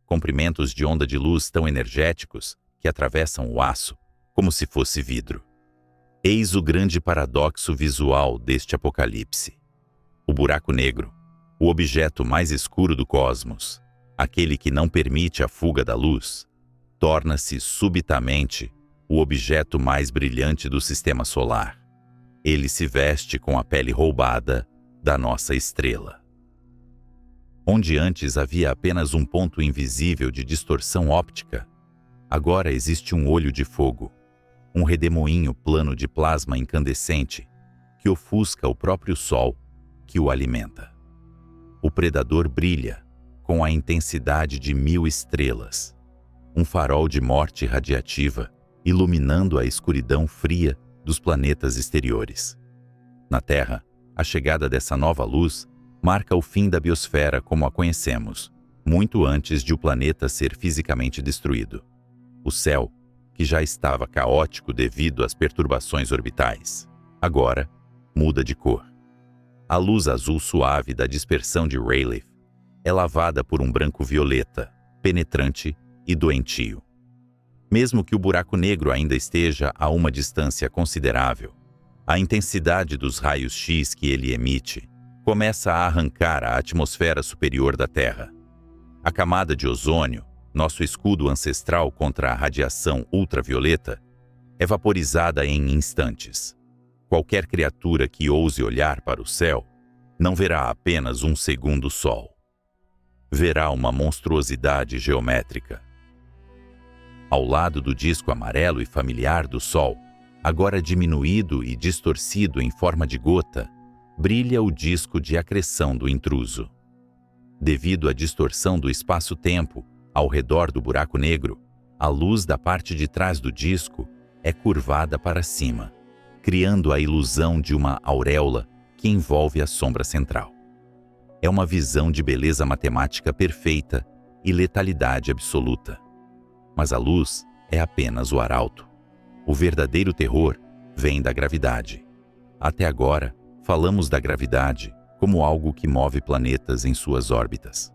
comprimentos de onda de luz tão energéticos que atravessam o aço como se fosse vidro. Eis o grande paradoxo visual deste apocalipse. O buraco negro, o objeto mais escuro do cosmos, aquele que não permite a fuga da luz, torna-se subitamente o objeto mais brilhante do sistema solar. Ele se veste com a pele roubada da nossa estrela. Onde antes havia apenas um ponto invisível de distorção óptica, agora existe um olho de fogo, um redemoinho plano de plasma incandescente que ofusca o próprio Sol que o alimenta. O predador brilha com a intensidade de 1000 estrelas, um farol de morte radiativa iluminando a escuridão fria dos planetas exteriores. Na Terra, a chegada dessa nova luz marca o fim da biosfera como a conhecemos, muito antes de o planeta ser fisicamente destruído. O céu, que já estava caótico devido às perturbações orbitais, agora muda de cor. A luz azul suave da dispersão de Rayleigh é lavada por um branco violeta, penetrante e doentio. Mesmo que o buraco negro ainda esteja a uma distância considerável, a intensidade dos raios X que ele emite começa a arrancar a atmosfera superior da Terra. A camada de ozônio, nosso escudo ancestral contra a radiação ultravioleta, é vaporizada em instantes. Qualquer criatura que ouse olhar para o céu não verá apenas um segundo sol. Verá uma monstruosidade geométrica. Ao lado do disco amarelo e familiar do Sol, agora diminuído e distorcido em forma de gota, brilha o disco de acreção do intruso. Devido à distorção do espaço-tempo ao redor do buraco negro, a luz da parte de trás do disco é curvada para cima, criando a ilusão de uma auréola que envolve a sombra central. É uma visão de beleza matemática perfeita e letalidade absoluta. Mas a luz é apenas o arauto. O verdadeiro terror vem da gravidade. Até agora, falamos da gravidade como algo que move planetas em suas órbitas.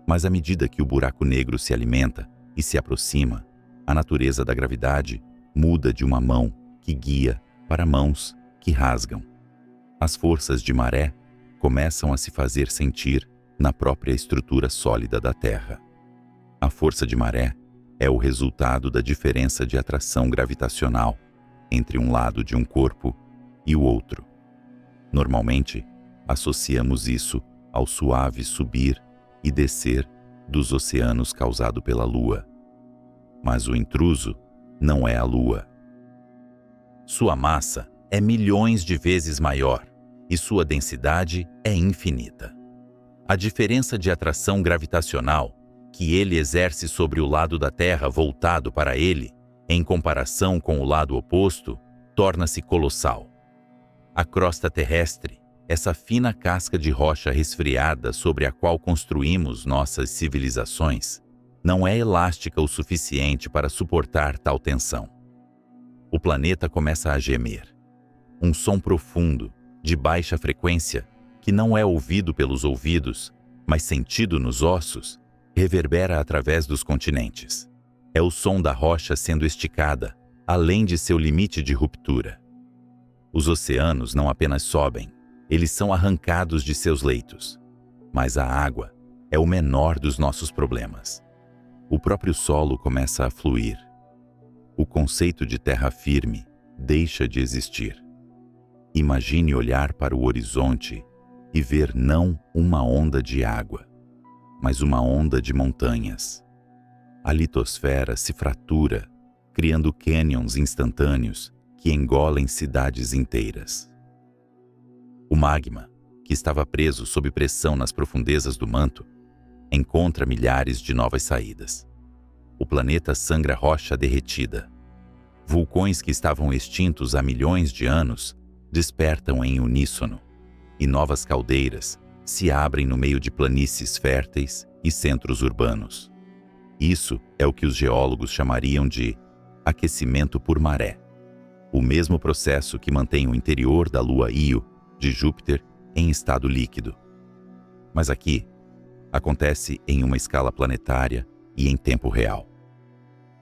Mas à medida que o buraco negro se alimenta e se aproxima, a natureza da gravidade muda de uma mão que guia para mãos que rasgam. As forças de maré começam a se fazer sentir na própria estrutura sólida da Terra. A força de maré é o resultado da diferença de atração gravitacional entre um lado de um corpo e o outro. Normalmente, associamos isso ao suave subir e descer dos oceanos causado pela Lua. Mas o intruso não é a Lua. Sua massa é milhões de vezes maior e sua densidade é infinita. A diferença de atração gravitacional que ele exerce sobre o lado da Terra voltado para ele, em comparação com o lado oposto, torna-se colossal. A crosta terrestre, essa fina casca de rocha resfriada sobre a qual construímos nossas civilizações, não é elástica o suficiente para suportar tal tensão. O planeta começa a gemer. Um som profundo, de baixa frequência, que não é ouvido pelos ouvidos, mas sentido nos ossos, reverbera através dos continentes. É o som da rocha sendo esticada, além de seu limite de ruptura. Os oceanos não apenas sobem, eles são arrancados de seus leitos. Mas a água é o menor dos nossos problemas. O próprio solo começa a fluir. O conceito de terra firme deixa de existir. Imagine olhar para o horizonte e ver não uma onda de água, mas uma onda de montanhas. A litosfera se fratura, criando cânions instantâneos que engolem cidades inteiras. O magma, que estava preso sob pressão nas profundezas do manto, encontra milhares de novas saídas. O planeta sangra rocha derretida. Vulcões que estavam extintos há milhões de anos despertam em uníssono, e novas caldeiras se abrem no meio de planícies férteis e centros urbanos. Isso é o que os geólogos chamariam de aquecimento por maré, o mesmo processo que mantém o interior da lua Io de Júpiter em estado líquido. Mas aqui, acontece em uma escala planetária e em tempo real.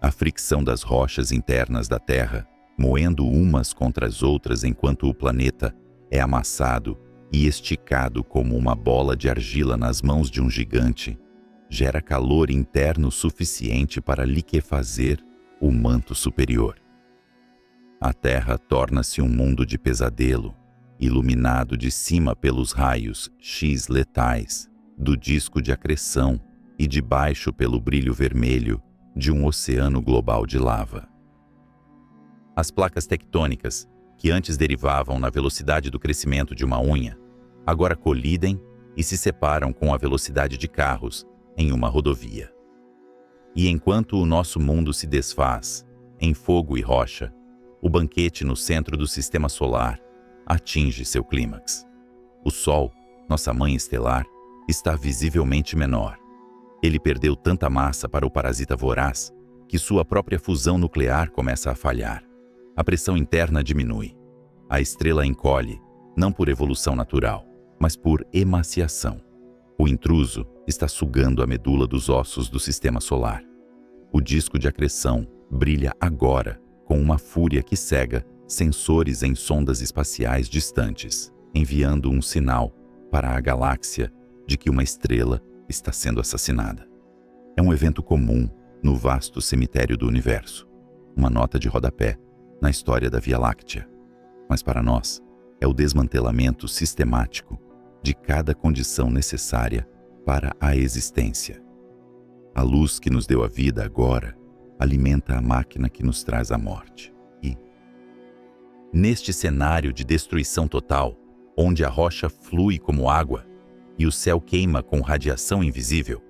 A fricção das rochas internas da Terra, moendo umas contra as outras enquanto o planeta é amassado e esticado como uma bola de argila nas mãos de um gigante, gera calor interno suficiente para liquefazer o manto superior. A Terra torna-se um mundo de pesadelo, iluminado de cima pelos raios X letais do disco de acreção e de baixo pelo brilho vermelho de um oceano global de lava. As placas tectônicas, que antes derivavam na velocidade do crescimento de uma unha, agora colidem e se separam com a velocidade de carros em uma rodovia. E enquanto o nosso mundo se desfaz em fogo e rocha, o banquete no centro do sistema solar atinge seu clímax. O Sol, nossa mãe estelar, está visivelmente menor. Ele perdeu tanta massa para o parasita voraz que sua própria fusão nuclear começa a falhar. A pressão interna diminui. A estrela encolhe, não por evolução natural, mas por emaciação. O intruso está sugando a medula dos ossos do sistema solar. O disco de acreção brilha agora com uma fúria que cega sensores em sondas espaciais distantes, enviando um sinal para a galáxia de que uma estrela está sendo assassinada. É um evento comum no vasto cemitério do universo, uma nota de rodapé na história da Via Láctea. Mas para nós, é o desmantelamento sistemático de cada condição necessária para a existência. A luz que nos deu a vida agora alimenta a máquina que nos traz a morte. E, neste cenário de destruição total, onde a rocha flui como água e o céu queima com radiação invisível,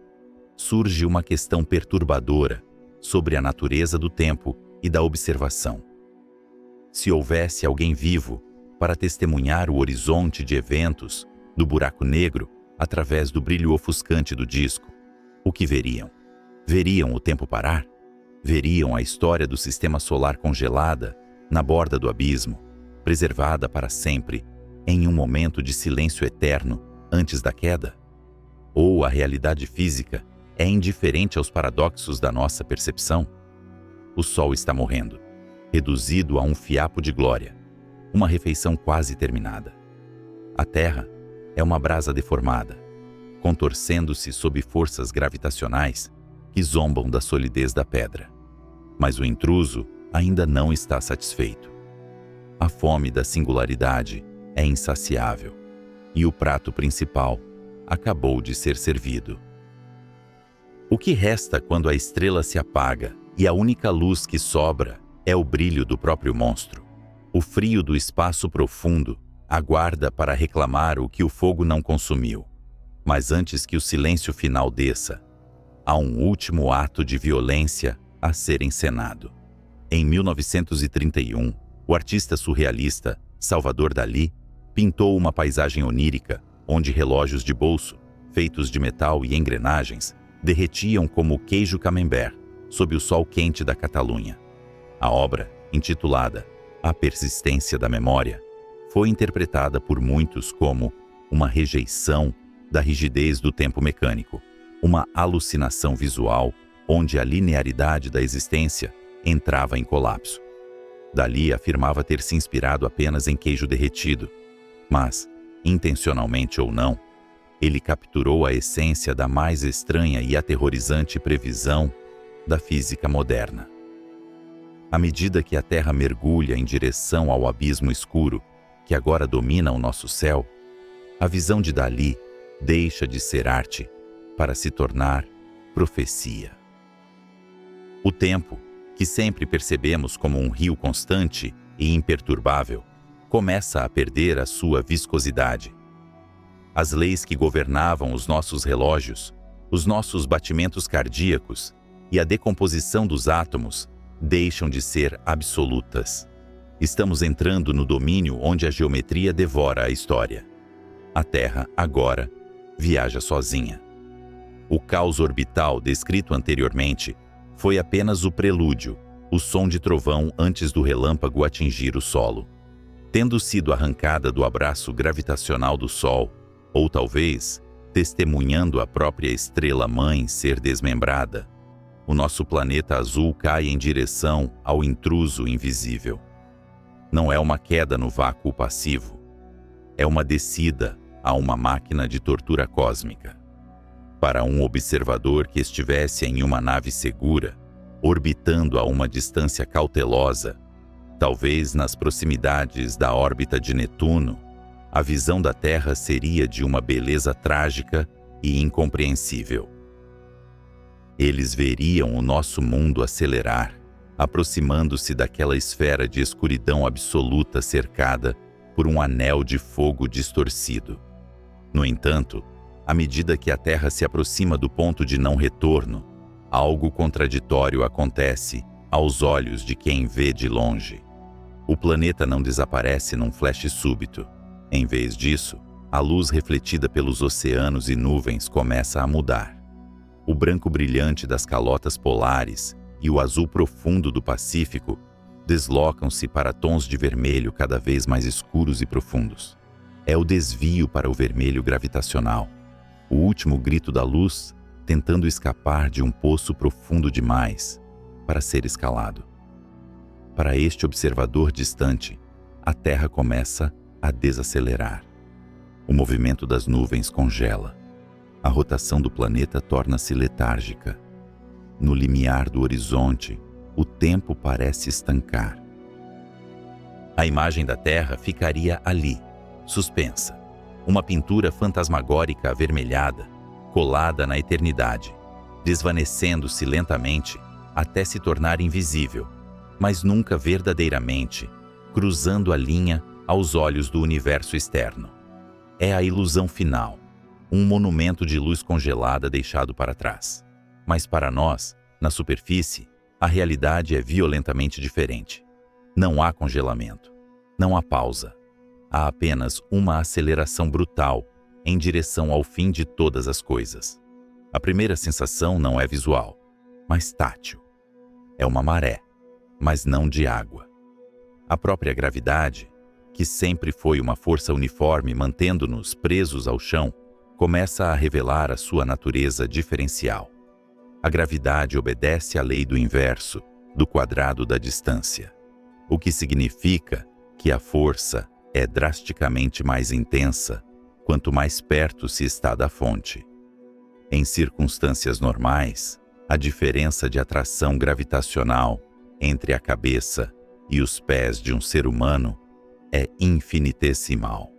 surge uma questão perturbadora sobre a natureza do tempo e da observação. Se houvesse alguém vivo para testemunhar o horizonte de eventos do buraco negro através do brilho ofuscante do disco, o que veriam? Veriam o tempo parar? Veriam a história do sistema solar congelada na borda do abismo, preservada para sempre em um momento de silêncio eterno antes da queda? Ou a realidade física é indiferente aos paradoxos da nossa percepção? O Sol está morrendo, reduzido a um fiapo de glória, uma refeição quase terminada. A Terra é uma brasa deformada, contorcendo-se sob forças gravitacionais que zombam da solidez da pedra. Mas o intruso ainda não está satisfeito. A fome da singularidade é insaciável, e o prato principal acabou de ser servido. O que resta quando a estrela se apaga e a única luz que sobra é o brilho do próprio monstro? O frio do espaço profundo aguarda para reclamar o que o fogo não consumiu. Mas antes que o silêncio final desça, há um último ato de violência a ser encenado. Em 1931, o artista surrealista Salvador Dalí pintou uma paisagem onírica onde relógios de bolso, feitos de metal e engrenagens, derretiam como queijo camembert sob o sol quente da Catalunha. A obra, intitulada A Persistência da Memória, foi interpretada por muitos como uma rejeição da rigidez do tempo mecânico, uma alucinação visual onde a linearidade da existência entrava em colapso. Dalí afirmava ter se inspirado apenas em queijo derretido, mas, intencionalmente ou não, ele capturou a essência da mais estranha e aterrorizante previsão da física moderna. À medida que a Terra mergulha em direção ao abismo escuro que agora domina o nosso céu, a visão de Dalí deixa de ser arte para se tornar profecia. O tempo, que sempre percebemos como um rio constante e imperturbável, começa a perder a sua viscosidade. As leis que governavam os nossos relógios, os nossos batimentos cardíacos e a decomposição dos átomos deixam de ser absolutas. Estamos entrando no domínio onde a geometria devora a história. A Terra, agora, viaja sozinha. O caos orbital descrito anteriormente foi apenas o prelúdio, o som de trovão antes do relâmpago atingir o solo. Tendo sido arrancada do abraço gravitacional do Sol, ou talvez testemunhando a própria estrela-mãe ser desmembrada, o nosso planeta azul cai em direção ao intruso invisível. Não é uma queda no vácuo passivo, é uma descida a uma máquina de tortura cósmica. Para um observador que estivesse em uma nave segura, orbitando a uma distância cautelosa, talvez nas proximidades da órbita de Netuno, a visão da Terra seria de uma beleza trágica e incompreensível. Eles veriam o nosso mundo acelerar, aproximando-se daquela esfera de escuridão absoluta cercada por um anel de fogo distorcido. No entanto, à medida que a Terra se aproxima do ponto de não retorno, algo contraditório acontece aos olhos de quem vê de longe. O planeta não desaparece num flash súbito. Em vez disso, a luz refletida pelos oceanos e nuvens começa a mudar. O branco brilhante das calotas polares e o azul profundo do Pacífico deslocam-se para tons de vermelho cada vez mais escuros e profundos. É o desvio para o vermelho gravitacional, o último grito da luz tentando escapar de um poço profundo demais para ser escalado. Para este observador distante, a Terra começa a desacelerar. O movimento das nuvens congela. A rotação do planeta torna-se letárgica. No limiar do horizonte, o tempo parece estancar. A imagem da Terra ficaria ali, suspensa. Uma pintura fantasmagórica avermelhada, colada na eternidade, desvanecendo-se lentamente até se tornar invisível, mas nunca verdadeiramente, cruzando a linha aos olhos do universo externo. É a ilusão final, um monumento de luz congelada deixado para trás. Mas para nós, na superfície, a realidade é violentamente diferente. Não há congelamento, não há pausa. Há apenas uma aceleração brutal em direção ao fim de todas as coisas. A primeira sensação não é visual, mas tátil. É uma maré, mas não de água. A própria gravidade, que sempre foi uma força uniforme mantendo-nos presos ao chão, começa a revelar a sua natureza diferencial. A gravidade obedece à lei do inverso, do quadrado da distância, o que significa que a força é drasticamente mais intensa quanto mais perto se está da fonte. Em circunstâncias normais, a diferença de atração gravitacional entre a cabeça e os pés de um ser humano é infinitesimal.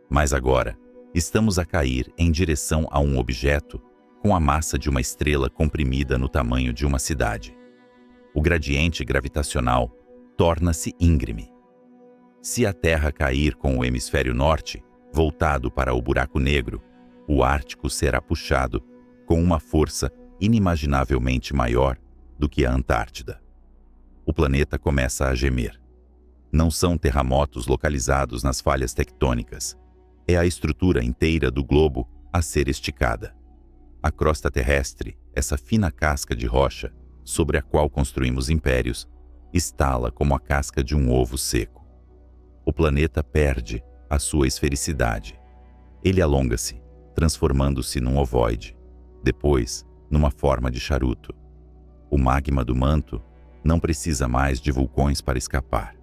Mas agora, estamos a cair em direção a um objeto com a massa de uma estrela comprimida no tamanho de uma cidade. O gradiente gravitacional torna-se íngreme. Se a Terra cair com o hemisfério norte, voltado para o buraco negro, o Ártico será puxado com uma força inimaginavelmente maior do que a Antártida. O planeta começa a gemer. Não são terremotos localizados nas falhas tectônicas. É a estrutura inteira do globo a ser esticada. A crosta terrestre, essa fina casca de rocha sobre a qual construímos impérios, estala como a casca de um ovo seco. O planeta perde a sua esfericidade. Ele alonga-se, transformando-se num ovoide, depois numa forma de charuto. O magma do manto não precisa mais de vulcões para escapar.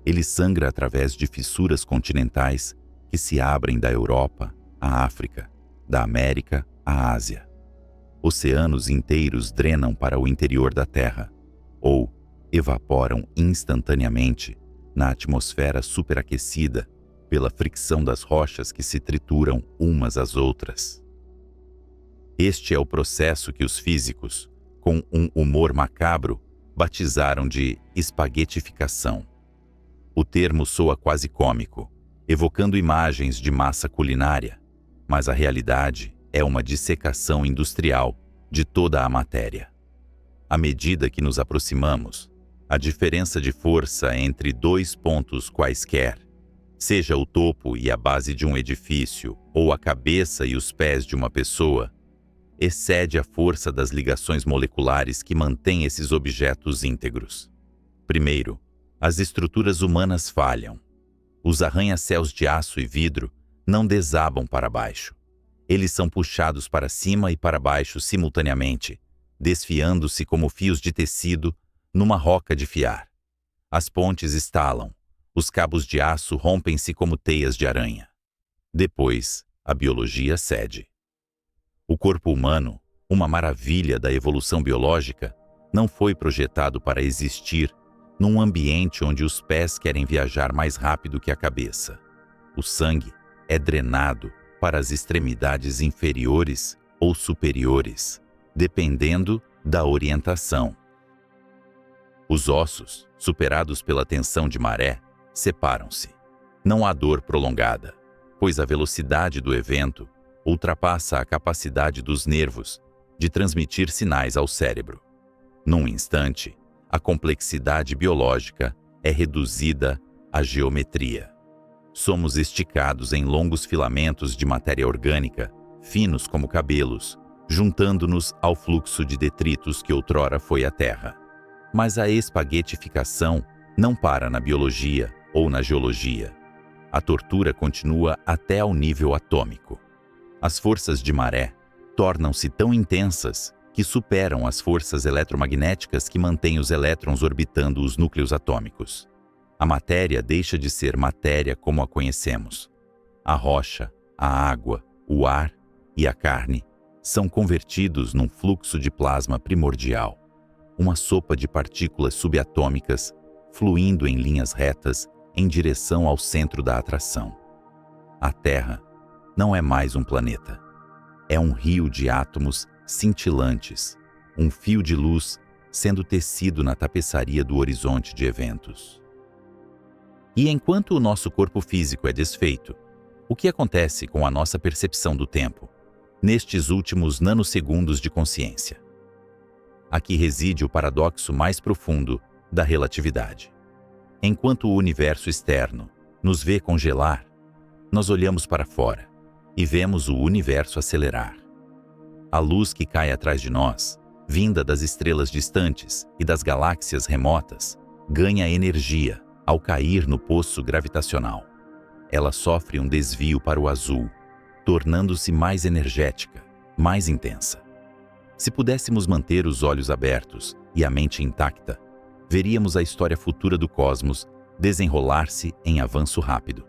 Ele sangra através de fissuras continentais que se abrem da Europa à África, da América à Ásia. Oceanos inteiros drenam para o interior da Terra, ou evaporam instantaneamente na atmosfera superaquecida pela fricção das rochas que se trituram umas às outras. Este é o processo que os físicos, com um humor macabro, batizaram de espaguetificação. O termo soa quase cômico, evocando imagens de massa culinária, mas a realidade é uma dissecação industrial de toda a matéria. À medida que nos aproximamos, A diferença de força entre dois pontos quaisquer, seja o topo e a base de um edifício ou a cabeça e os pés de uma pessoa, excede a força das ligações moleculares que mantêm esses objetos íntegros. Primeiro, as estruturas humanas falham. Os arranha-céus de aço e vidro não desabam para baixo. Eles são puxados para cima e para baixo simultaneamente, desfiando-se como fios de tecido numa roca de fiar. As pontes estalam, os cabos de aço rompem-se como teias de aranha. Depois, a biologia cede. O corpo humano, uma maravilha da evolução biológica, não foi projetado para existir num ambiente onde os pés querem viajar mais rápido que a cabeça. O sangue é drenado para as extremidades inferiores ou superiores, dependendo da orientação. Os ossos, superados pela tensão de maré, separam-se. Não há dor prolongada, pois a velocidade do evento ultrapassa a capacidade dos nervos de transmitir sinais ao cérebro. Num instante, a complexidade biológica é reduzida à geometria. Somos esticados em longos filamentos de matéria orgânica, finos como cabelos, juntando-nos ao fluxo de detritos que outrora foi a Terra. Mas a espaguetificação não para na biologia ou na geologia. A tortura continua até ao nível atômico. As forças de maré tornam-se tão intensas que superam as forças eletromagnéticas que mantêm os elétrons orbitando os núcleos atômicos. A matéria deixa de ser matéria como a conhecemos. A rocha, a água, o ar e a carne são convertidos num fluxo de plasma primordial, uma sopa de partículas subatômicas fluindo em linhas retas em direção ao centro da atração. A Terra não é mais um planeta. É um rio de átomos cintilantes, um fio de luz sendo tecido na tapeçaria do horizonte de eventos. E enquanto o nosso corpo físico é desfeito, o que acontece com a nossa percepção do tempo, nestes últimos nanosegundos de consciência? Aqui reside o paradoxo mais profundo da relatividade. Enquanto o universo externo nos vê congelar, nós olhamos para fora e vemos o universo acelerar. A luz que cai atrás de nós, vinda das estrelas distantes e das galáxias remotas, ganha energia ao cair no poço gravitacional. Ela sofre um desvio para o azul, tornando-se mais energética, mais intensa. Se pudéssemos manter os olhos abertos e a mente intacta, veríamos a história futura do cosmos desenrolar-se em avanço rápido.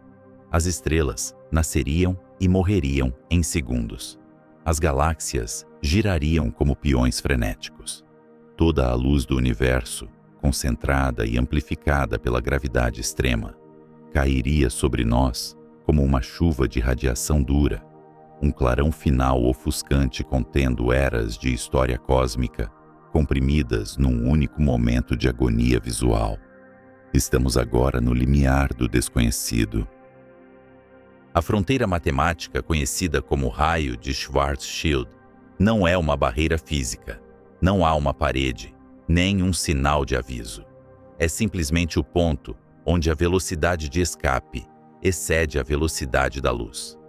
As estrelas nasceriam e morreriam em segundos. As galáxias girariam como peões frenéticos. Toda a luz do universo, concentrada e amplificada pela gravidade extrema, cairia sobre nós como uma chuva de radiação dura, um clarão final ofuscante contendo eras de história cósmica, comprimidas num único momento de agonia visual. Estamos agora no limiar do desconhecido. A fronteira matemática, conhecida como raio de Schwarzschild, não é uma barreira física. Não há uma parede, nem um sinal de aviso. É simplesmente o ponto onde a velocidade de escape excede a velocidade da luz.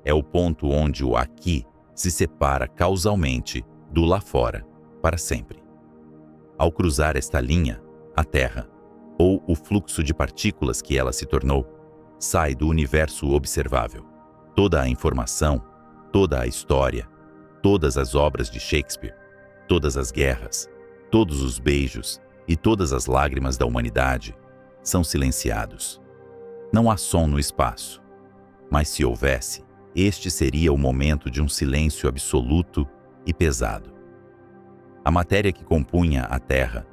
É o ponto onde o aqui se separa causalmente do lá fora para sempre. Ao cruzar esta linha, a Terra, ou o fluxo de partículas que ela se tornou, sai do universo observável. Toda a informação, toda a história, todas as obras de Shakespeare, todas as guerras, todos os beijos e todas as lágrimas da humanidade são silenciados. Não há som no espaço, mas se houvesse, este seria o momento de um silêncio absoluto e pesado. A matéria que compunha a Terra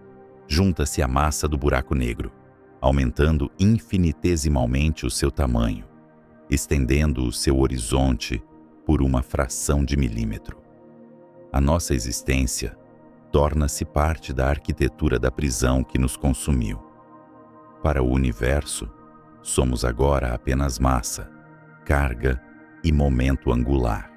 junta-se à massa do buraco negro, aumentando infinitesimalmente o seu tamanho, estendendo o seu horizonte por uma fração de milímetro. A nossa existência torna-se parte da arquitetura da prisão que nos consumiu. Para o universo, somos agora apenas massa, carga e momento angular.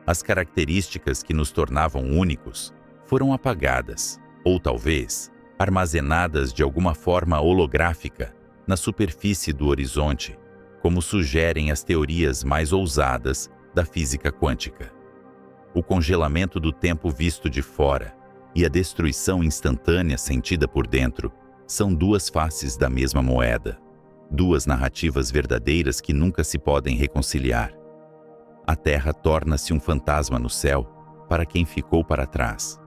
As características que nos tornavam únicos foram apagadas, ou talvez armazenadas de alguma forma holográfica na superfície do horizonte, como sugerem as teorias mais ousadas da física quântica. O congelamento do tempo visto de fora e a destruição instantânea sentida por dentro são duas faces da mesma moeda, duas narrativas verdadeiras que nunca se podem reconciliar. A Terra torna-se um fantasma no céu para quem ficou para trás,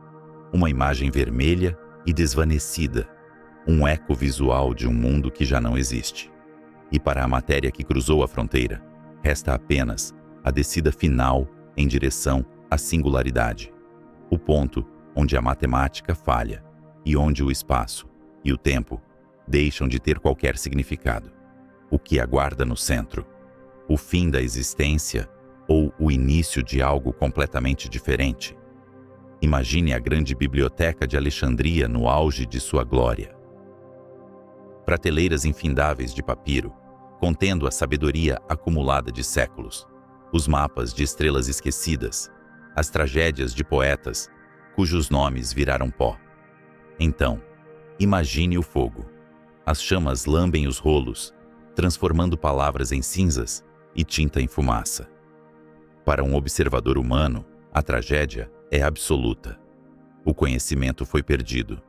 uma imagem vermelha e desvanecida, um eco visual de um mundo que já não existe. E para a matéria que cruzou a fronteira, resta apenas a descida final em direção à singularidade, o ponto onde a matemática falha e onde o espaço e o tempo deixam de ter qualquer significado. O que aguarda no centro? O fim da existência ou o início de algo completamente diferente? Imagine a grande biblioteca de Alexandria no auge de sua glória. Prateleiras infindáveis de papiro, contendo a sabedoria acumulada de séculos, os mapas de estrelas esquecidas, as tragédias de poetas, cujos nomes viraram pó. Então, imagine o fogo. As chamas lambem os rolos, transformando palavras em cinzas e tinta em fumaça. Para um observador humano, a tragédia é absoluta. O conhecimento foi perdido.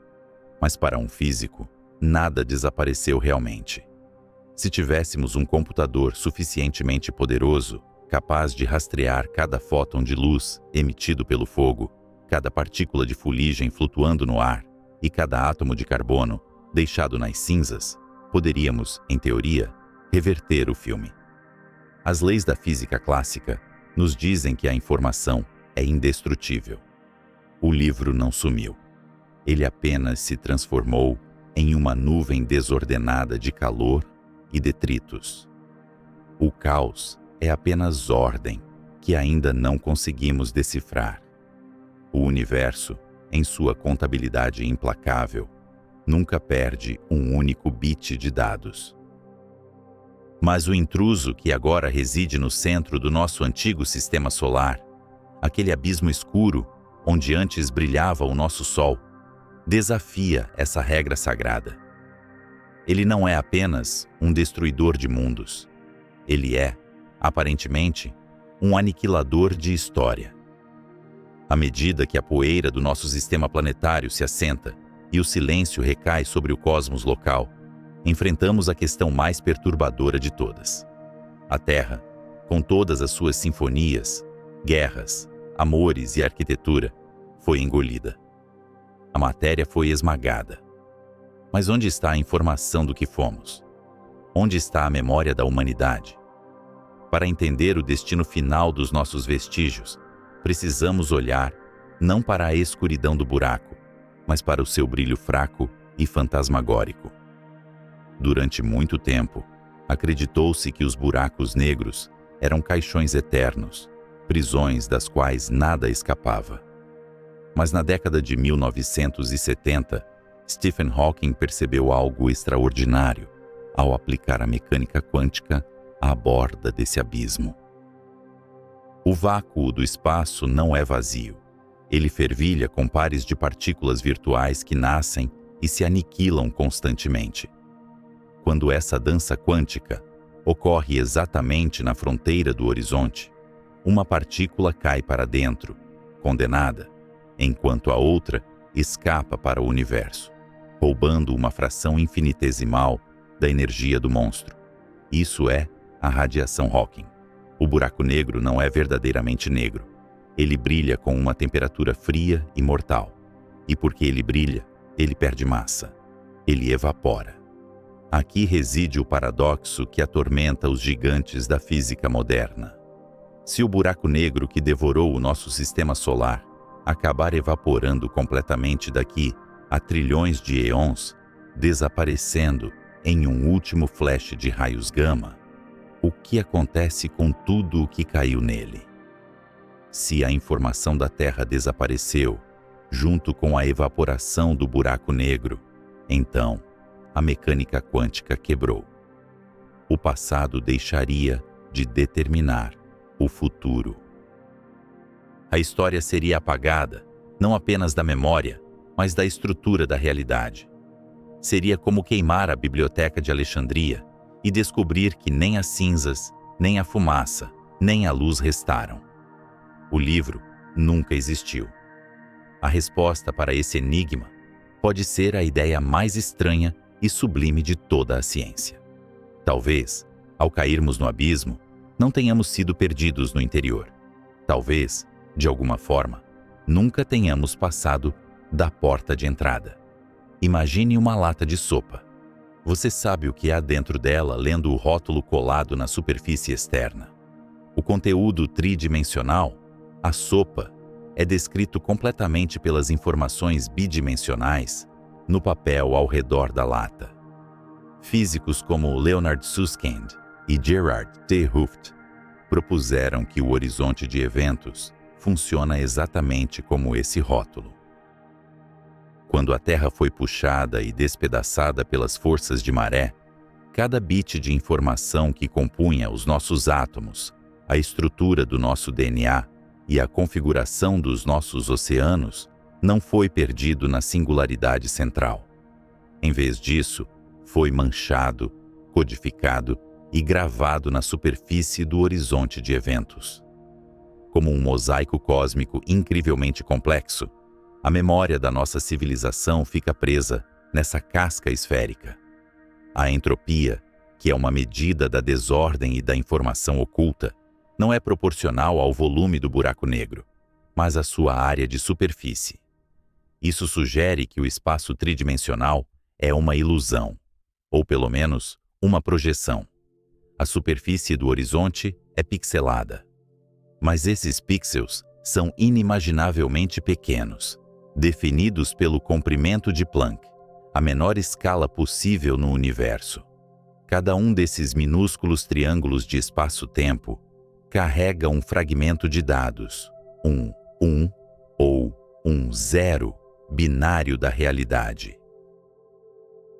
Mas para um físico, nada desapareceu realmente. Se tivéssemos um computador suficientemente poderoso, capaz de rastrear cada fóton de luz emitido pelo fogo, cada partícula de fuligem flutuando no ar e cada átomo de carbono deixado nas cinzas, poderíamos, em teoria, reverter o filme. As leis da física clássica nos dizem que a informação é indestrutível. O livro não sumiu. Ele apenas se transformou em uma nuvem desordenada de calor e detritos. O caos é apenas ordem que ainda não conseguimos decifrar. O universo, em sua contabilidade implacável, nunca perde um único bit de dados. Mas o intruso que agora reside no centro do nosso antigo sistema solar, aquele abismo escuro onde antes brilhava o nosso Sol, desafia essa regra sagrada. Ele não é apenas um destruidor de mundos. Ele é, aparentemente, um aniquilador de história. À medida que a poeira do nosso sistema planetário se assenta e o silêncio recai sobre o cosmos local, enfrentamos a questão mais perturbadora de todas. A Terra, com todas as suas sinfonias, guerras, amores e arquitetura, foi engolida. A matéria foi esmagada. Mas onde está a informação do que fomos? Onde está a memória da humanidade? Para entender o destino final dos nossos vestígios, precisamos olhar não para a escuridão do buraco, mas para o seu brilho fraco e fantasmagórico. Durante muito tempo, acreditou-se que os buracos negros eram caixões eternos, prisões das quais nada escapava. Mas na década de 1970, Stephen Hawking percebeu algo extraordinário ao aplicar a mecânica quântica à borda desse abismo. O vácuo do espaço não é vazio. Ele fervilha com pares de partículas virtuais que nascem e se aniquilam constantemente. Quando essa dança quântica ocorre exatamente na fronteira do horizonte, uma partícula cai para dentro, condenada, enquanto a outra escapa para o universo, roubando uma fração infinitesimal da energia do monstro. Isso é a radiação Hawking. O buraco negro não é verdadeiramente negro. Ele brilha com uma temperatura fria e mortal. E porque ele brilha, ele perde massa. Ele evapora. Aqui reside o paradoxo que atormenta os gigantes da física moderna. Se o buraco negro que devorou o nosso sistema solar acabar evaporando completamente daqui a trilhões de eons, desaparecendo em um último flash de raios gama, o que acontece com tudo o que caiu nele? Se a informação da Terra desapareceu, junto com a evaporação do buraco negro, então a mecânica quântica quebrou. O passado deixaria de determinar o futuro. A história seria apagada, não apenas da memória, mas da estrutura da realidade. Seria como queimar a Biblioteca de Alexandria e descobrir que nem as cinzas, nem a fumaça, nem a luz restaram. O livro nunca existiu. A resposta para esse enigma pode ser a ideia mais estranha e sublime de toda a ciência. Talvez, ao cairmos no abismo, não tenhamos sido perdidos no interior. Talvez, de alguma forma, nunca tenhamos passado da porta de entrada. Imagine uma lata de sopa. Você sabe o que há dentro dela lendo o rótulo colado na superfície externa. O conteúdo tridimensional, a sopa, é descrito completamente pelas informações bidimensionais no papel ao redor da lata. Físicos como Leonard Susskind e Gerard T. Hooft propuseram que o horizonte de eventos funciona exatamente como esse rótulo. Quando a Terra foi puxada e despedaçada pelas forças de maré, cada bit de informação que compunha os nossos átomos, a estrutura do nosso DNA e a configuração dos nossos oceanos não foi perdido na singularidade central. Em vez disso, foi manchado, codificado e gravado na superfície do horizonte de eventos. Como um mosaico cósmico incrivelmente complexo, a memória da nossa civilização fica presa nessa casca esférica. A entropia, que é uma medida da desordem e da informação oculta, não é proporcional ao volume do buraco negro, mas à sua área de superfície. Isso sugere que o espaço tridimensional é uma ilusão, ou pelo menos uma projeção. A superfície do horizonte é pixelada. Mas esses pixels são inimaginavelmente pequenos, definidos pelo comprimento de Planck, a menor escala possível no universo. Cada um desses minúsculos triângulos de espaço-tempo carrega um fragmento de dados, um 1 ou um 0 binário da realidade.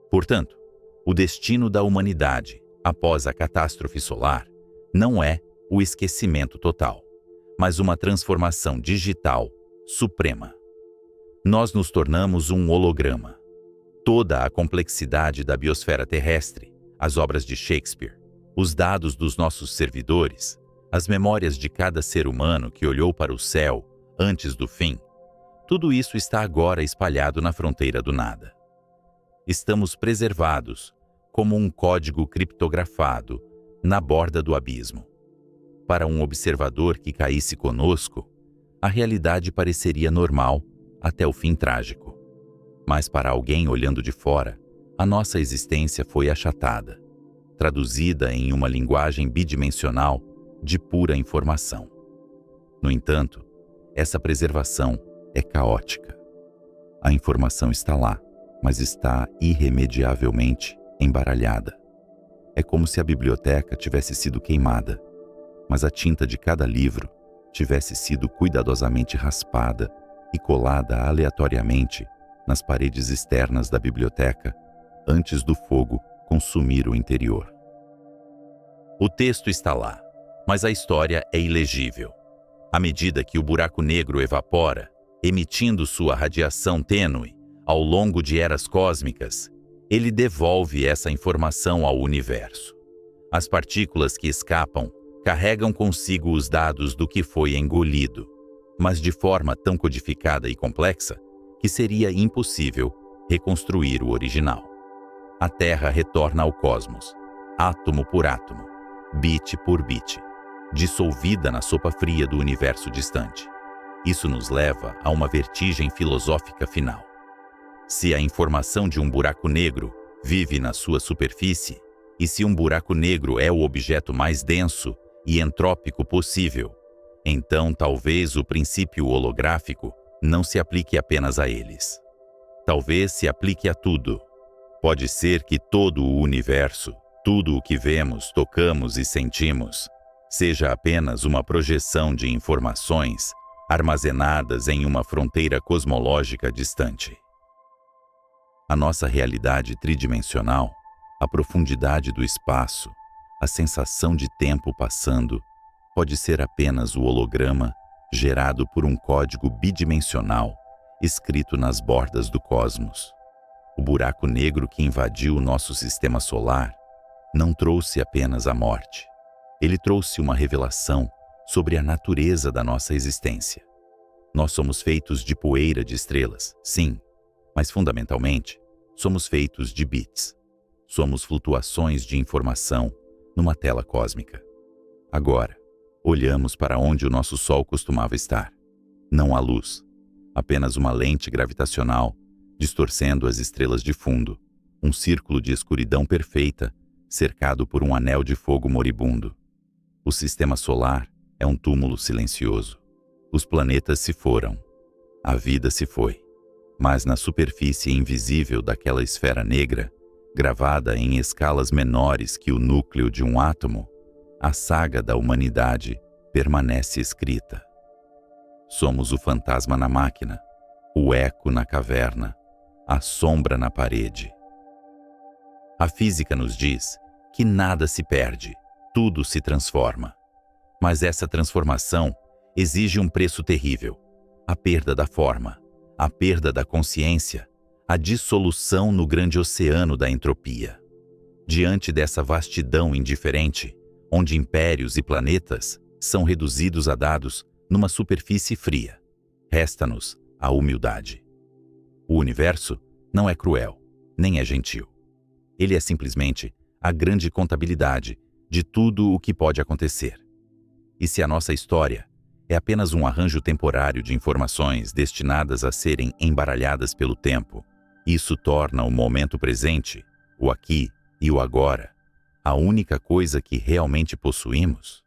Portanto, o destino da humanidade, após a catástrofe solar, não é o esquecimento total, mas uma transformação digital suprema. Nós nos tornamos um holograma. Toda a complexidade da biosfera terrestre, as obras de Shakespeare, os dados dos nossos servidores, as memórias de cada ser humano que olhou para o céu antes do fim, tudo isso está agora espalhado na fronteira do nada. Estamos preservados, como um código criptografado, na borda do abismo. Para um observador que caísse conosco, a realidade pareceria normal até o fim trágico. Mas para alguém olhando de fora, a nossa existência foi achatada, traduzida em uma linguagem bidimensional de pura informação. No entanto, essa preservação é caótica. A informação está lá, mas está irremediavelmente embaralhada. É como se a biblioteca tivesse sido queimada, mas a tinta de cada livro tivesse sido cuidadosamente raspada e colada aleatoriamente nas paredes externas da biblioteca antes do fogo consumir o interior. O texto está lá, mas a história é ilegível. À medida que o buraco negro evapora, emitindo sua radiação tênue ao longo de eras cósmicas, ele devolve essa informação ao universo. As partículas que escapam carregam consigo os dados do que foi engolido, mas de forma tão codificada e complexa que seria impossível reconstruir o original. A Terra retorna ao cosmos, átomo por átomo, bit por bit, dissolvida na sopa fria do universo distante. Isso nos leva a uma vertigem filosófica final. Se a informação de um buraco negro vive na sua superfície, e se um buraco negro é o objeto mais denso e entrópico possível, então talvez o princípio holográfico não se aplique apenas a eles. Talvez se aplique a tudo. Pode ser que todo o universo, tudo o que vemos, tocamos e sentimos, seja apenas uma projeção de informações armazenadas em uma fronteira cosmológica distante. A nossa realidade tridimensional, a profundidade do espaço, a sensação de tempo passando, pode ser apenas o holograma gerado por um código bidimensional escrito nas bordas do cosmos. O buraco negro que invadiu o nosso sistema solar não trouxe apenas a morte. Ele trouxe uma revelação sobre a natureza da nossa existência. Nós somos feitos de poeira de estrelas, sim, mas fundamentalmente, somos feitos de bits. Somos flutuações de informação numa tela cósmica. Agora, olhamos para onde o nosso Sol costumava estar. Não há luz, apenas uma lente gravitacional distorcendo as estrelas de fundo, um círculo de escuridão perfeita, cercado por um anel de fogo moribundo. O sistema solar é um túmulo silencioso. Os planetas se foram. A vida se foi. Mas na superfície invisível daquela esfera negra, gravada em escalas menores que o núcleo de um átomo, a saga da humanidade permanece escrita. Somos o fantasma na máquina, o eco na caverna, a sombra na parede. A física nos diz que nada se perde, tudo se transforma. Mas essa transformação exige um preço terrível: a perda da forma, a perda da consciência, a dissolução no grande oceano da entropia. Diante dessa vastidão indiferente, onde impérios e planetas são reduzidos a dados numa superfície fria, resta-nos a humildade. O universo não é cruel, nem é gentil. Ele é simplesmente a grande contabilidade de tudo o que pode acontecer. E se a nossa história é apenas um arranjo temporário de informações destinadas a serem embaralhadas pelo tempo, isso torna o momento presente, o aqui e o agora, a única coisa que realmente possuímos?